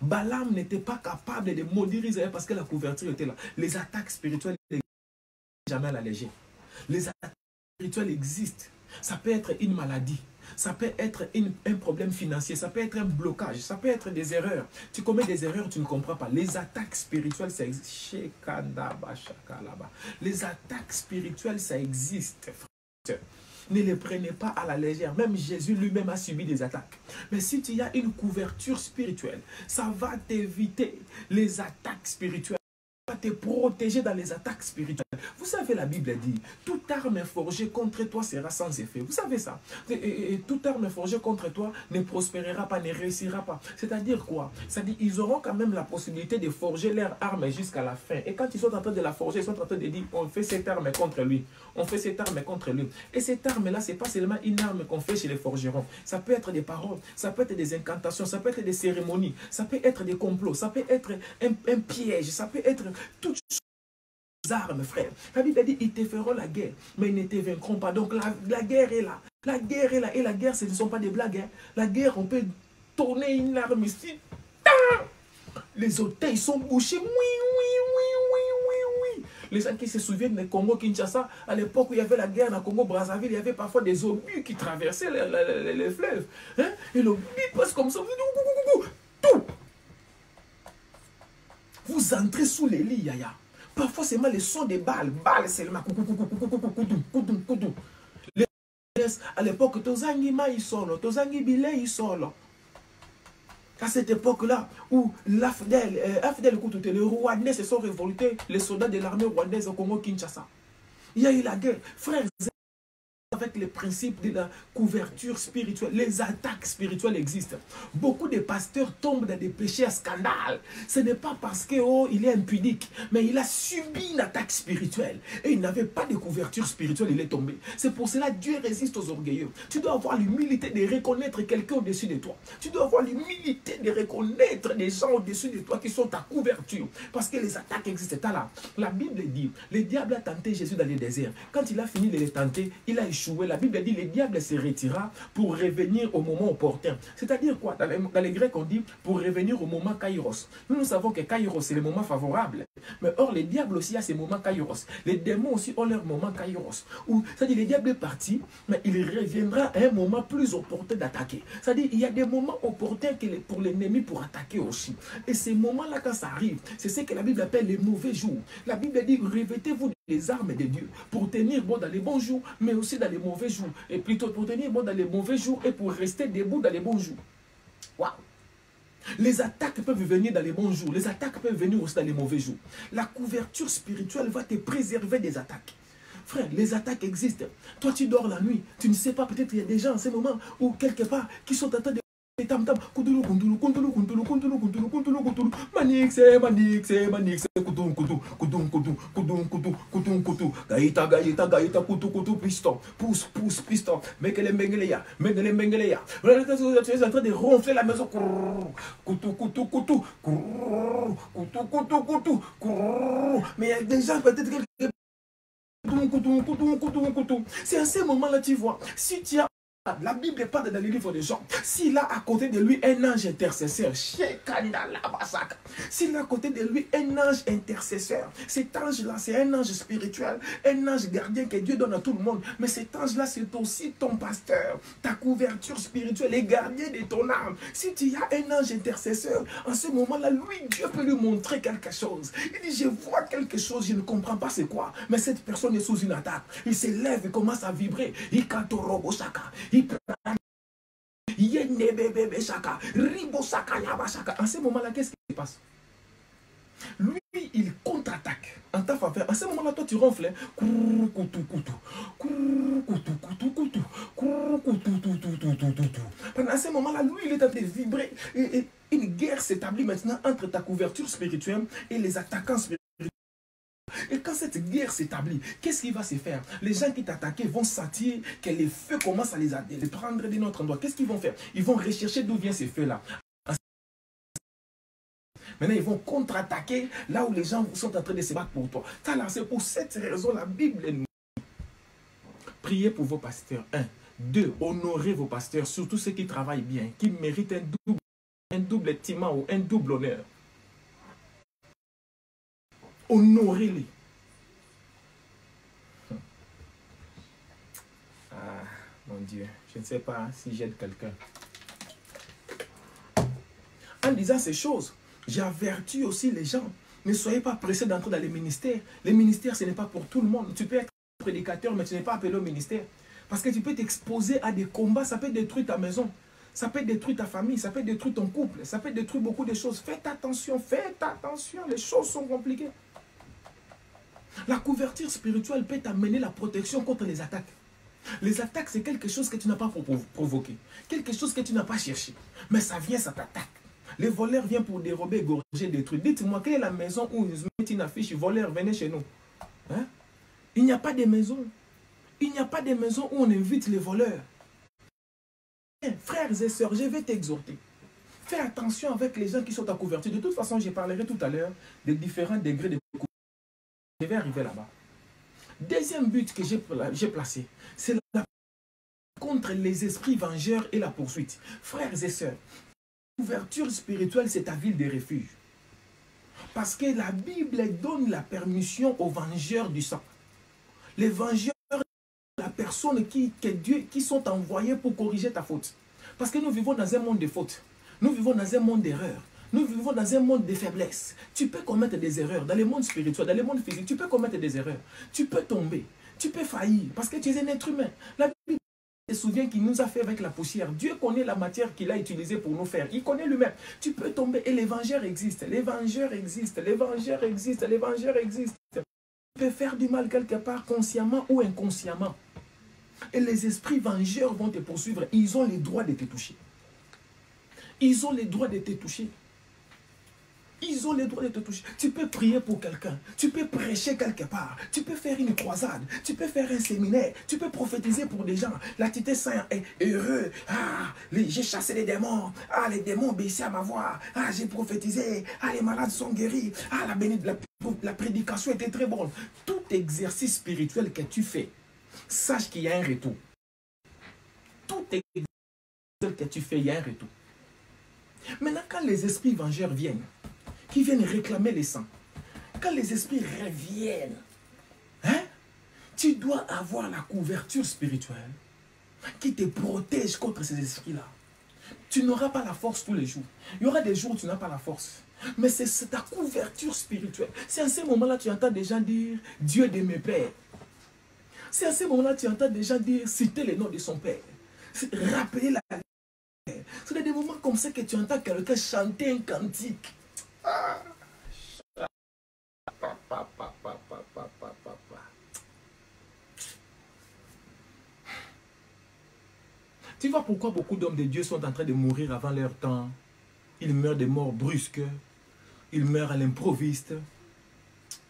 Balaam n'était pas capable de maudire Israël parce que la couverture était là. Les attaques spirituelles n'existent jamais à la légère. Les attaques spirituelles existent. Ça peut être une maladie. Ça peut être un problème financier, ça peut être un blocage, ça peut être des erreurs. Tu commets des erreurs, tu ne comprends pas. Les attaques spirituelles, ça existe. Les attaques spirituelles, ça existe, frère. Ne les prenez pas à la légère. Même Jésus lui-même a subi des attaques. Mais si tu as une couverture spirituelle, ça va t'éviter les attaques spirituelles. Te protéger dans les attaques spirituelles. Vous savez, la Bible dit, toute arme forgée contre toi sera sans effet. Vous savez ça. Et toute arme forgée contre toi ne prospérera pas, ne réussira pas. C'est-à-dire quoi? C'est-à-dire ils auront quand même la possibilité de forger leur arme jusqu'à la fin. Et quand ils sont en train de la forger, ils sont en train de dire, on fait cette arme contre lui. On fait cette arme contre lui. Et cette arme-là, ce n'est pas seulement une arme qu'on fait chez les forgerons. Ça peut être des paroles, ça peut être des incantations, ça peut être des cérémonies, ça peut être des complots, ça peut être un piège, ça peut être toutes armes, frère. La Bible dit, ils te feront la guerre, mais ils ne te vaincront pas. Donc la guerre est là. La guerre est là. Et la guerre, ce ne sont pas des blagues. Hein. La guerre, on peut tourner une arme ici. Les hôtels sont bouchés. Oui, oui, oui, oui, oui, oui. Les gens qui se souviennent du Congo-Kinshasa, à l'époque où il y avait la guerre dans Congo-Brazzaville, il y avait parfois des obus qui traversaient les fleuves. Hein? Et l'obus passe comme ça. Tout. Vous entrez sous les lits, Yaya. Parfois, c'est mal le son des balles. Balles, c'est le à l'époque, Tozangi Ma il solo, Tozangi Bile il solo. À cette époque-là, où l'AFDEL, les Rwandais se sont révoltés, les soldats de l'armée rwandaise au Congo-Kinshasa. Il y a eu la guerre. Frères, avec les principes de la couverture spirituelle, les attaques spirituelles existent. Beaucoup de pasteurs tombent dans des péchés à scandale. Ce n'est pas parce qu'il est impudique, mais il a subi une attaque spirituelle. Et il n'avait pas de couverture spirituelle, il est tombé. C'est pour cela que Dieu résiste aux orgueilleux. Tu dois avoir l'humilité de reconnaître quelqu'un au-dessus de toi. Tu dois avoir l'humilité de reconnaître des gens au-dessus de toi qui sont ta couverture. Parce que les attaques existent là. La Bible dit, le diable a tenté Jésus dans le désert. Quand il a fini de les tenter, il a échoué. La Bible dit, le diable se retira pour revenir au moment opportun. C'est-à-dire quoi? Dans les Grecs, on dit pour revenir au moment kairos. Nous savons que kairos, c'est le moment favorable. Mais or, le diable aussi a ses moments kairos. Les démons aussi ont leur moment kairos. C'est-à-dire, le diable est parti, mais il reviendra à un moment plus opportun d'attaquer. C'est-à-dire, il y a des moments opportuns pour l'ennemi pour attaquer aussi. Et ces moments-là, quand ça arrive, c'est ce que la Bible appelle les mauvais jours. La Bible dit, revêtez-vous les armes de Dieu pour tenir bon dans les bons jours, mais aussi dans les mauvais jours. Et plutôt pour tenir bon dans les mauvais jours et pour rester debout dans les bons jours. Waouh! Les attaques peuvent venir dans les bons jours. Les attaques peuvent venir aussi dans les mauvais jours. La couverture spirituelle va te préserver des attaques. Frère, les attaques existent. Toi, tu dors la nuit. Tu ne sais pas, peut-être il y a des gens en ce moment ou quelque part qui sont en train de tam tam kundulu kundulu kundulu kundulu kundulu kundulu kundulu kundulu manix kudum kudum kudum kudum kudum kudum kudum kudum gaita gaita gaita kutu kutu piston pousse pousse piston mengele mengele ya mengele mengele ya. Tu es en train de ronfler la maison kutu kutu kutu kutu kutu kutu. Mais il y a des gens peut-être c'est à ce moment-là tu vois si tu as. La Bible parle dans les livres des gens. S'il a à côté de lui un ange intercesseur, s'il a à côté de lui un ange intercesseur, cet ange-là, c'est un ange spirituel, un ange gardien que Dieu donne à tout le monde. Mais cet ange-là, c'est aussi ton pasteur, ta couverture spirituelle et gardien de ton âme. Si tu as un ange intercesseur, en ce moment-là, lui, Dieu peut lui montrer quelque chose. Il dit, je vois quelque chose, je ne comprends pas c'est quoi. Mais cette personne est sous une attaque. Il se lève et commence à vibrer. En ce moment-là, qu'est-ce qui se passe? Lui, il contre-attaque en ta faveur. En ce moment-là, toi, tu ronfles. Pendant ce moment-là, lui, il est en train de vibrer. Et une guerre s'établit maintenant entre ta couverture spirituelle et les attaquants spirituels. Et quand cette guerre s'établit, qu'est-ce qui va se faire? Les gens qui t'attaquaient vont sentir que les feux commencent à les prendre d'un autre endroit. Qu'est-ce qu'ils vont faire? Ils vont rechercher d'où vient ces feux-là. Maintenant, ils vont contre-attaquer là où les gens sont en train de se battre pour toi. C'est pour cette raison la Bible nous dit. Priez pour vos pasteurs. 1. 2. Honorez vos pasteurs, surtout ceux qui travaillent bien, qui méritent un double estimement ou un double honneur. Honorez-les. Dieu. Je ne sais pas si j'aide quelqu'un. En disant ces choses, j'avertis aussi les gens. Ne soyez pas pressés d'entrer dans les ministères. Les ministères, ce n'est pas pour tout le monde. Tu peux être prédicateur, mais tu n'es pas appelé au ministère. Parce que tu peux t'exposer à des combats, ça peut détruire ta maison. Ça peut détruire ta famille, ça peut détruire ton couple, ça peut détruire beaucoup de choses. Faites attention, les choses sont compliquées. La couverture spirituelle peut t'amener la protection contre les attaques. Les attaques, c'est quelque chose que tu n'as pas provoqué. Quelque chose que tu n'as pas cherché. Mais ça vient, ça t'attaque. Les voleurs viennent pour dérober, égorger, détruire. Dites-moi, quelle est la maison où ils mettent une affiche, voleurs, venez chez nous. Hein? Il n'y a pas de maison. Il n'y a pas de maison où on invite les voleurs. Frères et sœurs, je vais t'exhorter. Fais attention avec les gens qui sont à couverture. De toute façon, je parlerai tout à l'heure des différents degrés de couverture. Je vais arriver là-bas. Deuxième but que j'ai placé, c'est la contre les esprits vengeurs et la poursuite. Frères et sœurs, la couverture spirituelle, c'est ta ville de refuge. Parce que la Bible donne la permission aux vengeurs du sang. Les vengeurs, la personne qui sont envoyés pour corriger ta faute. Parce que nous vivons dans un monde de fautes. Nous vivons dans un monde d'erreurs. Nous vivons dans un monde de faiblesse. Tu peux commettre des erreurs dans le monde spirituel, dans le monde physique. Tu peux commettre des erreurs. Tu peux tomber. Tu peux faillir parce que tu es un être humain. La Bible se souvient qu'il nous a fait avec la poussière. Dieu connaît la matière qu'il a utilisée pour nous faire. Il connaît lui-même. Tu peux tomber et les vengeurs existent. Les vengeurs existent. Les vengeurs existent. Les vengeurs existent. Tu peux faire du mal quelque part consciemment ou inconsciemment. Et les esprits vengeurs vont te poursuivre. Ils ont le droit de te toucher. Ils ont le droit de te toucher. Ils ont le droit de te toucher. Tu peux prier pour quelqu'un. Tu peux prêcher quelque part. Tu peux faire une croisade. Tu peux faire un séminaire. Tu peux prophétiser pour des gens. Là, tu te sens heureux. Ah, j'ai chassé les démons. Ah, les démons obéissaient à ma voix. Ah, j'ai prophétisé. Ah, les malades sont guéris. Ah, la prédication était très bonne. Tout exercice spirituel que tu fais, sache qu'il y a un retour. Tout exercice que tu fais, il y a un retour. Maintenant, quand les esprits vengeurs viennent, qui viennent réclamer les sangs, quand les esprits reviennent, hein, tu dois avoir la couverture spirituelle qui te protège contre ces esprits-là. Tu n'auras pas la force tous les jours. Il y aura des jours où tu n'as pas la force. Mais c'est ta couverture spirituelle. C'est à ce moment-là que tu entends des gens dire « Dieu de mes pères ». C'est à ce moment-là que tu entends des gens dire « Citer le nom de son père ». Rappeler la vie. C'est des moments comme ça que tu entends quelqu'un chanter un cantique. Ah. Tu vois pourquoi beaucoup d'hommes de Dieu sont en train de mourir avant leur temps. Ils meurent de morts brusques. Ils meurent à l'improviste.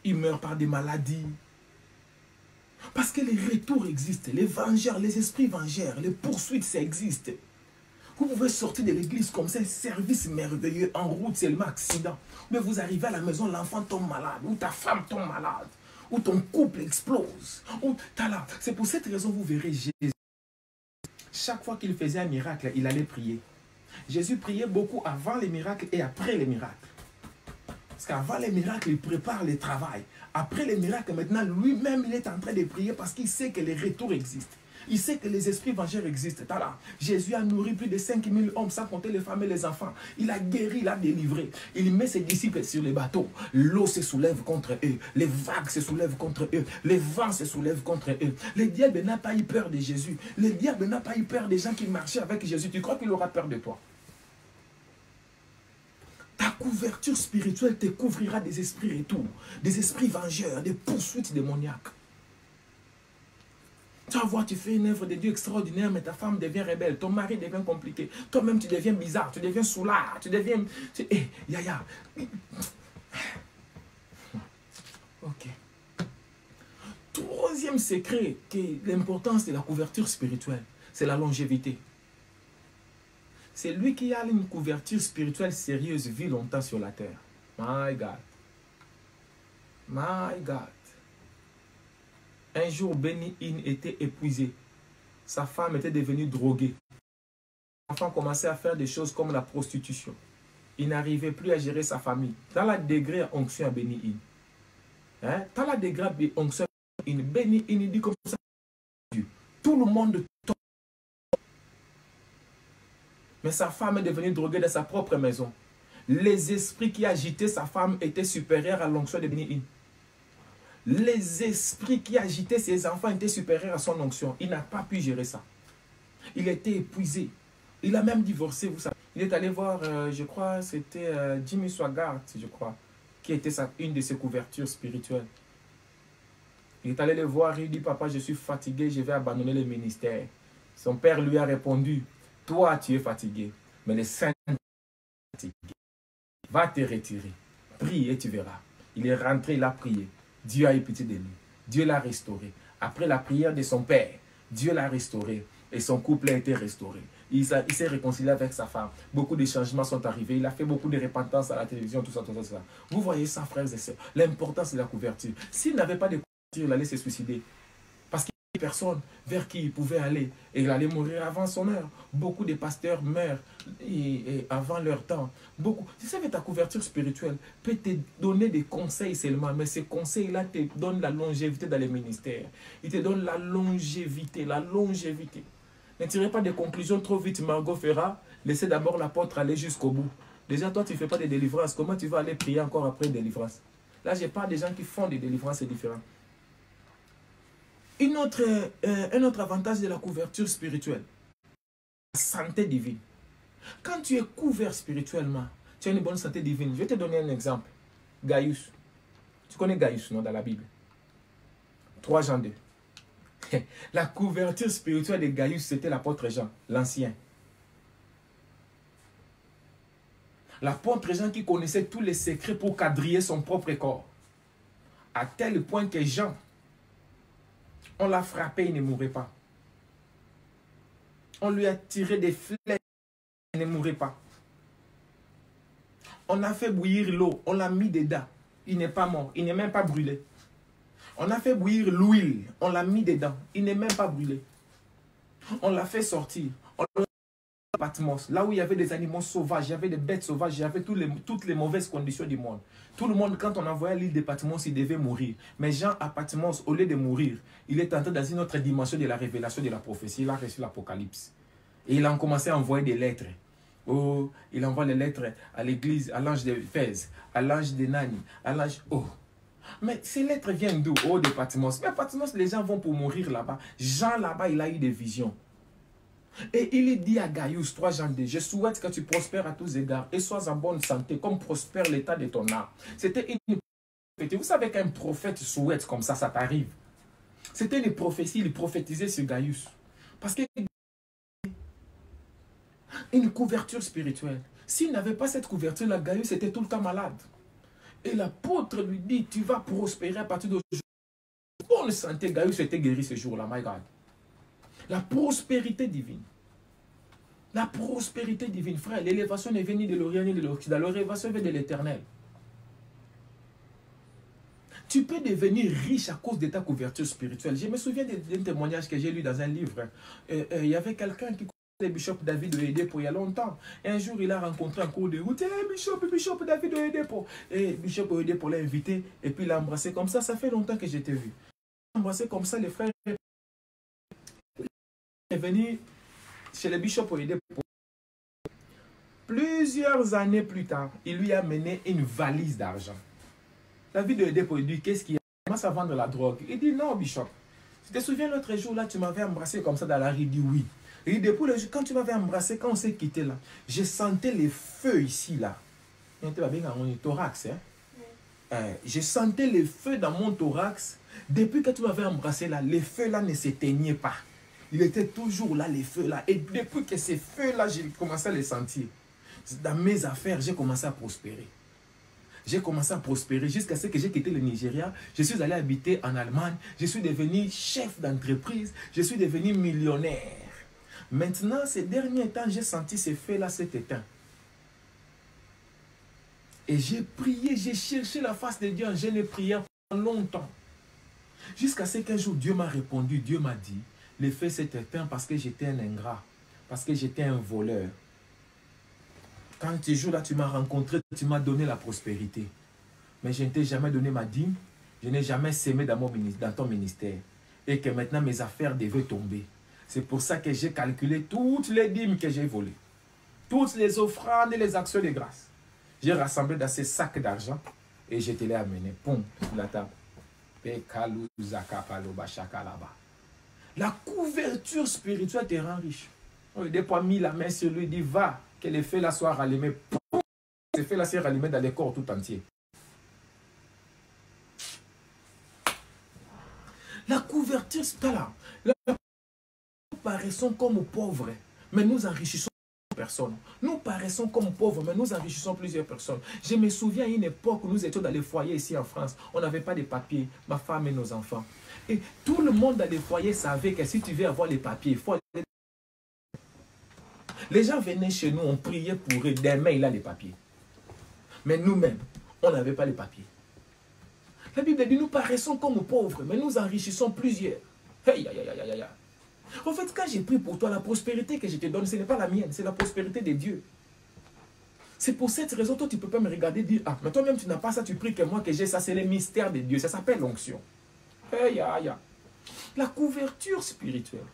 Ils meurent par des maladies. Parce que les retours existent. Les vengeurs, les esprits vengeurs, les poursuites, ça existe. Vous pouvez sortir de l'église comme ça, un service merveilleux, en route, seulement accident. Mais vous arrivez à la maison, l'enfant tombe malade, ou ta femme tombe malade, ou ton couple explose. C'est pour cette raison que vous verrez Jésus. Chaque fois qu'il faisait un miracle, il allait prier. Jésus priait beaucoup avant les miracles et après les miracles. Parce qu'avant les miracles, il prépare le travail. Après les miracles, maintenant, lui-même, il est en train de prier parce qu'il sait que les retours existent. Il sait que les esprits vengeurs existent. Jésus a nourri plus de 5000 hommes, sans compter les femmes et les enfants. Il a guéri, il a délivré. Il met ses disciples sur les bateaux. L'eau se soulève contre eux. Les vagues se soulèvent contre eux. Les vents se soulèvent contre eux. Le diable n'a pas eu peur de Jésus. Le diable n'a pas eu peur des gens qui marchaient avec Jésus. Tu crois qu'il aura peur de toi? Ta couverture spirituelle te couvrira des esprits retours, des esprits vengeurs, des poursuites démoniaques. Tu vas voir, tu fais une œuvre de Dieu extraordinaire, mais ta femme devient rebelle, ton mari devient compliqué, toi-même tu deviens bizarre, tu deviens soulard, tu deviens... Yaya. Ok. Troisième secret, l'importance de la couverture spirituelle, c'est la longévité. C'est lui qui a une couverture spirituelle sérieuse, vit longtemps sur la terre. My God. My God. Un jour, Benny Hinn était épuisé. Sa femme était devenue droguée. L'enfant commençait à faire des choses comme la prostitution. Il n'arrivait plus à gérer sa famille. Dans la degré onction à Benny Hinn. Hein? Dans la degré onction à Benny Hinn, Benny Hinn dit comme ça. Tout le monde tombe. Mais sa femme est devenue droguée dans sa propre maison. Les esprits qui agitaient sa femme étaient supérieurs à l'onction de Béni-In. Les esprits qui agitaient ses enfants étaient supérieurs à son onction. Il n'a pas pu gérer ça. Il était épuisé. Il a même divorcé, vous savez. Il est allé voir, je crois, c'était Jimmy Swaggart, je crois, qui était une de ses couvertures spirituelles. Il est allé le voir, il dit, papa, je suis fatigué, je vais abandonner le ministère. Son père lui a répondu, toi, tu es fatigué, mais les saints sont fatigués. Va te retirer, prie et tu verras. Il est rentré, il a prié. Dieu a eu pitié de lui. Dieu l'a restauré. Après la prière de son père, Dieu l'a restauré et son couple a été restauré. Il s'est réconcilié avec sa femme. Beaucoup de changements sont arrivés. Il a fait beaucoup de repentance à la télévision, tout ça, tout ça, tout ça. Vous voyez ça, frères et sœurs, l'importance de la couverture. S'il n'avait pas de couverture, il allait se suicider. Parce qu'il n'y avait personne vers qui il pouvait aller. Et il allait mourir avant son heure. Beaucoup de pasteurs meurent et avant leur temps. Beaucoup. Tu sais, ta couverture spirituelle peut te donner des conseils seulement, mais ces conseils-là te donnent la longévité dans les ministères. Ils te donnent la longévité, la longévité. Ne tirez pas de conclusions trop vite, Margot Ferra. Laissez d'abord l'apôtre aller jusqu'au bout. Déjà, toi, tu ne fais pas de délivrance. Comment tu vas aller prier encore après une délivrance? Là, je parle des gens qui font des délivrances, c'est différent. Un autre avantage de la couverture spirituelle, la santé divine. Quand tu es couvert spirituellement, tu as une bonne santé divine. Je vais te donner un exemple. Gaius. Tu connais Gaius, non, dans la Bible? 3 Jean 2. La couverture spirituelle de Gaius, c'était l'apôtre Jean, l'ancien. L'apôtre Jean qui connaissait tous les secrets pour quadriller son propre corps. À tel point que Jean, on l'a frappé, il ne mourait pas. On lui a tiré des flèches, il ne mourait pas. On a fait bouillir l'eau, on l'a mis dedans. Il n'est pas mort, il n'est même pas brûlé. On a fait bouillir l'huile, on l'a mis dedans, il n'est même pas brûlé. On l'a fait sortir, on l'a mis à Patmos, là où il y avait des animaux sauvages, il y avait des bêtes sauvages, il y avait toutes les mauvaises conditions du monde. Tout le monde, quand on envoyait l'île de Patmos, il devait mourir. Mais Jean à Patmos, au lieu de mourir, il est entré dans une autre dimension de la révélation de la prophétie. Il a reçu l'Apocalypse. Et il a commencé à envoyer des lettres. Oh, il envoie les lettres à l'église, à l'ange d'Éphèse, à l'ange de Nani, à l'ange... Oh. Mais ces lettres viennent d'où? Oh, de Patmos. Mais Patmos, les gens vont pour mourir là-bas. Jean, là-bas, il a eu des visions. Et il dit à Gaius, 3 Jean 2, je souhaite que tu prospères à tous égards et sois en bonne santé, comme prospère l'état de ton âme. C'était une prophétie. Vous savez qu'un prophète souhaite comme ça t'arrive. C'était une prophétie, il prophétisait sur Gaius. Parce que une couverture spirituelle. S'il n'avait pas cette couverture-là, Gaius était tout le temps malade. Et l'apôtre lui dit, tu vas prospérer à partir d'aujourd'hui. Bonne santé, Gaius était guéri ce jour-là, my God. La prospérité divine. La prospérité divine, frère. L'élévation n'est venue de l'Orient ni de l'Occident. L'élévation vient de l'Éternel. Tu peux devenir riche à cause de ta couverture spirituelle. Je me souviens d'un témoignage que j'ai lu dans un livre. Il y avait quelqu'un qui le bishop David Oyedepo il y a longtemps. Et un jour, il a rencontré en cours de route. Bishop David Oyedepo. Et Bishop Oyedepo l'a invité et puis il l'a embrassé comme ça. Ça fait longtemps que je t'ai vu. Il l'a embrassé comme ça, les frères. Il est venu chez le Bishop Oyedepo. Plusieurs années plus tard, il lui a mené une valise d'argent. David Oyedepo lui dit, qu'est-ce qu'il y a? Il commence à vendre la drogue. Il dit, non, Bishop. Tu te souviens l'autre jour, là, tu m'avais embrassé comme ça dans la rue. Il dit, oui. Et depuis le jour, quand tu m'avais embrassé, quand on s'est quitté là, je sentais les feux ici, là. Il était bien dans mon thorax, hein. Je sentais les feux dans mon thorax. Depuis que tu m'avais embrassé là, les feux là ne s'éteignaient pas. Il était toujours là, les feux là. Et depuis que ces feux là, j'ai commencé à les sentir. Dans mes affaires, j'ai commencé à prospérer. J'ai commencé à prospérer jusqu'à ce que j'ai quitté le Nigeria. Je suis allé habiter en Allemagne. Je suis devenu chef d'entreprise. Je suis devenu millionnaire. Maintenant, ces derniers temps, j'ai senti ces feux-là s'éteindre. Et j'ai prié, j'ai cherché la face de Dieu en jeûne et prière pendant longtemps. Jusqu'à ce qu'un jour, Dieu m'a répondu, Dieu m'a dit, les feux s'éteignent parce que j'étais un ingrat, parce que j'étais un voleur. Quand ce jour-là, tu m'as rencontré, tu m'as donné la prospérité. Mais je ne t'ai jamais donné ma dîme, je n'ai jamais sémé dans ton ministère. Et que maintenant, mes affaires devaient tomber. C'est pour ça que j'ai calculé toutes les dîmes que j'ai volées. toutes les offrandes et les actions de grâce. J'ai rassemblé dans ces sacs d'argent et je te l'ai amené. Poum, sur la table. La couverture spirituelle te rend riche. Des fois, mis la main sur lui, dit va, que les feux là soient rallumés. Ces feux là soient rallumés dans les corps tout entier. La couverture, c'est là. Nous paraissons comme pauvres, mais nous enrichissons personnes. Nous paraissons comme pauvres, mais nous enrichissons plusieurs personnes. Je me souviens à une époque où nous étions dans les foyers ici en France. On n'avait pas de papiers, ma femme et nos enfants. Et tout le monde dans les foyers savait que si tu veux avoir les papiers, il faut aller. Les gens venaient chez nous, on priait pour eux. Demain, il a les papiers. Mais nous-mêmes, on n'avait pas les papiers. La Bible dit, nous paraissons comme pauvres, mais nous enrichissons plusieurs. Hey, aïe, aïe, aïe, aïe. En fait, quand j'ai pris pour toi, la prospérité que je te donne, ce n'est pas la mienne, c'est la prospérité de Dieu. C'est pour cette raison, toi, tu ne peux pas me regarder et dire, ah, mais toi-même, tu n'as pas ça, tu pries que moi, que j'ai ça, c'est le mystère de Dieu. Ça s'appelle l'onction. Hey, aïe, aïe. La couverture spirituelle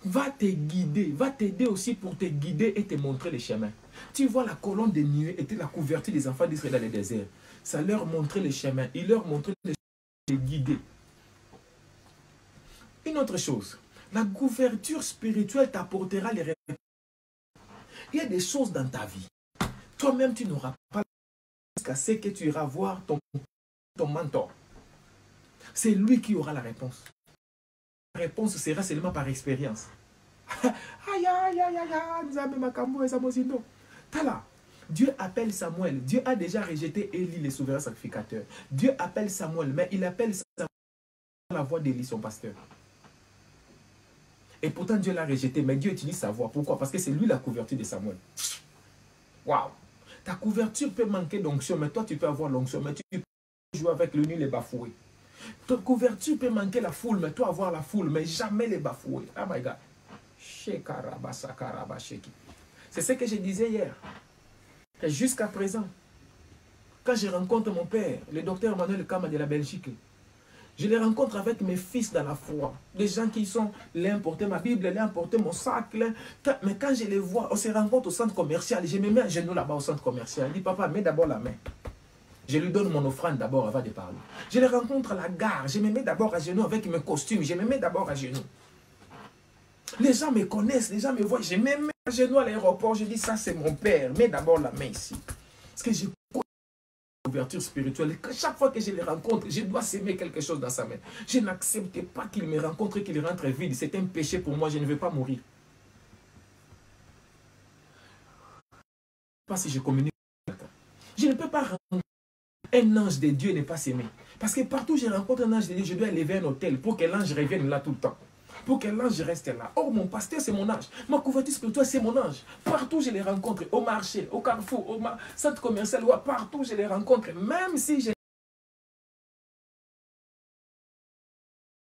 va te guider, va t'aider aussi pour te guider et te montrer les chemins. Tu vois, la colonne de nuée était la couverture des enfants d'Israël dans le désert. Ça leur montrait les chemins. Il leur montrait les chemins, les guider. Une autre chose, la couverture spirituelle t'apportera les réponses. Il y a des choses dans ta vie. Toi-même, tu n'auras pas jusqu'à ce que tu iras voir ton mentor. C'est lui qui aura la réponse. La réponse sera seulement par expérience. Aïe, aïe, aïe, aïe, Tala. Dieu appelle Samuel. Dieu a déjà rejeté Élie, le souverain sacrificateur. Dieu appelle Samuel, mais il appelle Samuel la voix d'Élie, son pasteur. Et pourtant, Dieu l'a rejeté, mais Dieu utilise sa voix. Pourquoi? Parce que c'est lui la couverture de Samuel. Waouh! Ta couverture peut manquer d'onction, mais toi, tu peux avoir l'onction. Mais tu peux jouer avec le nul et bafouer. Ta couverture peut manquer la foule, mais toi, avoir la foule, mais jamais les bafouer. Oh my God! C'est ce que je disais hier. Jusqu'à présent, quand je rencontre mon père, le docteur Emmanuel Kama de la Belgique, je les rencontre avec mes fils dans la foi. Des gens qui sont, l'un portait ma Bible, l'un portait mon sac. Mais quand je les vois, on se rencontre au centre commercial. Je me mets à genoux là-bas au centre commercial. Je dis, papa, mets d'abord la main. Je lui donne mon offrande d'abord avant de parler. Je les rencontre à la gare. Je me mets d'abord à genoux avec mes costumes. Je me mets d'abord à genoux. Les gens me connaissent, les gens me voient. Je me mets à genoux à l'aéroport. Je dis, ça c'est mon père. Mets d'abord la main ici. Parce que j'ai couverture spirituelle. Chaque fois que je les rencontre, je dois s'aimer quelque chose dans sa main. Je n'accepte pas qu'il me rencontre et qu'il rentre vide. C'est un péché pour moi. Je ne veux pas mourir. Je ne sais pas si je communique. Je ne peux pas rencontrer un ange de Dieu et ne pas s'aimer. Parce que partout où je rencontre un ange de Dieu, je dois élever un hôtel pour que l'ange revienne là tout le temps. Pour que l'ange reste là. Or, mon pasteur, c'est mon ange. Ma couverture spirituelle, c'est mon ange. Partout, je les rencontre. Au marché, au carrefour, au centre commercial, partout, je les rencontre. Même si je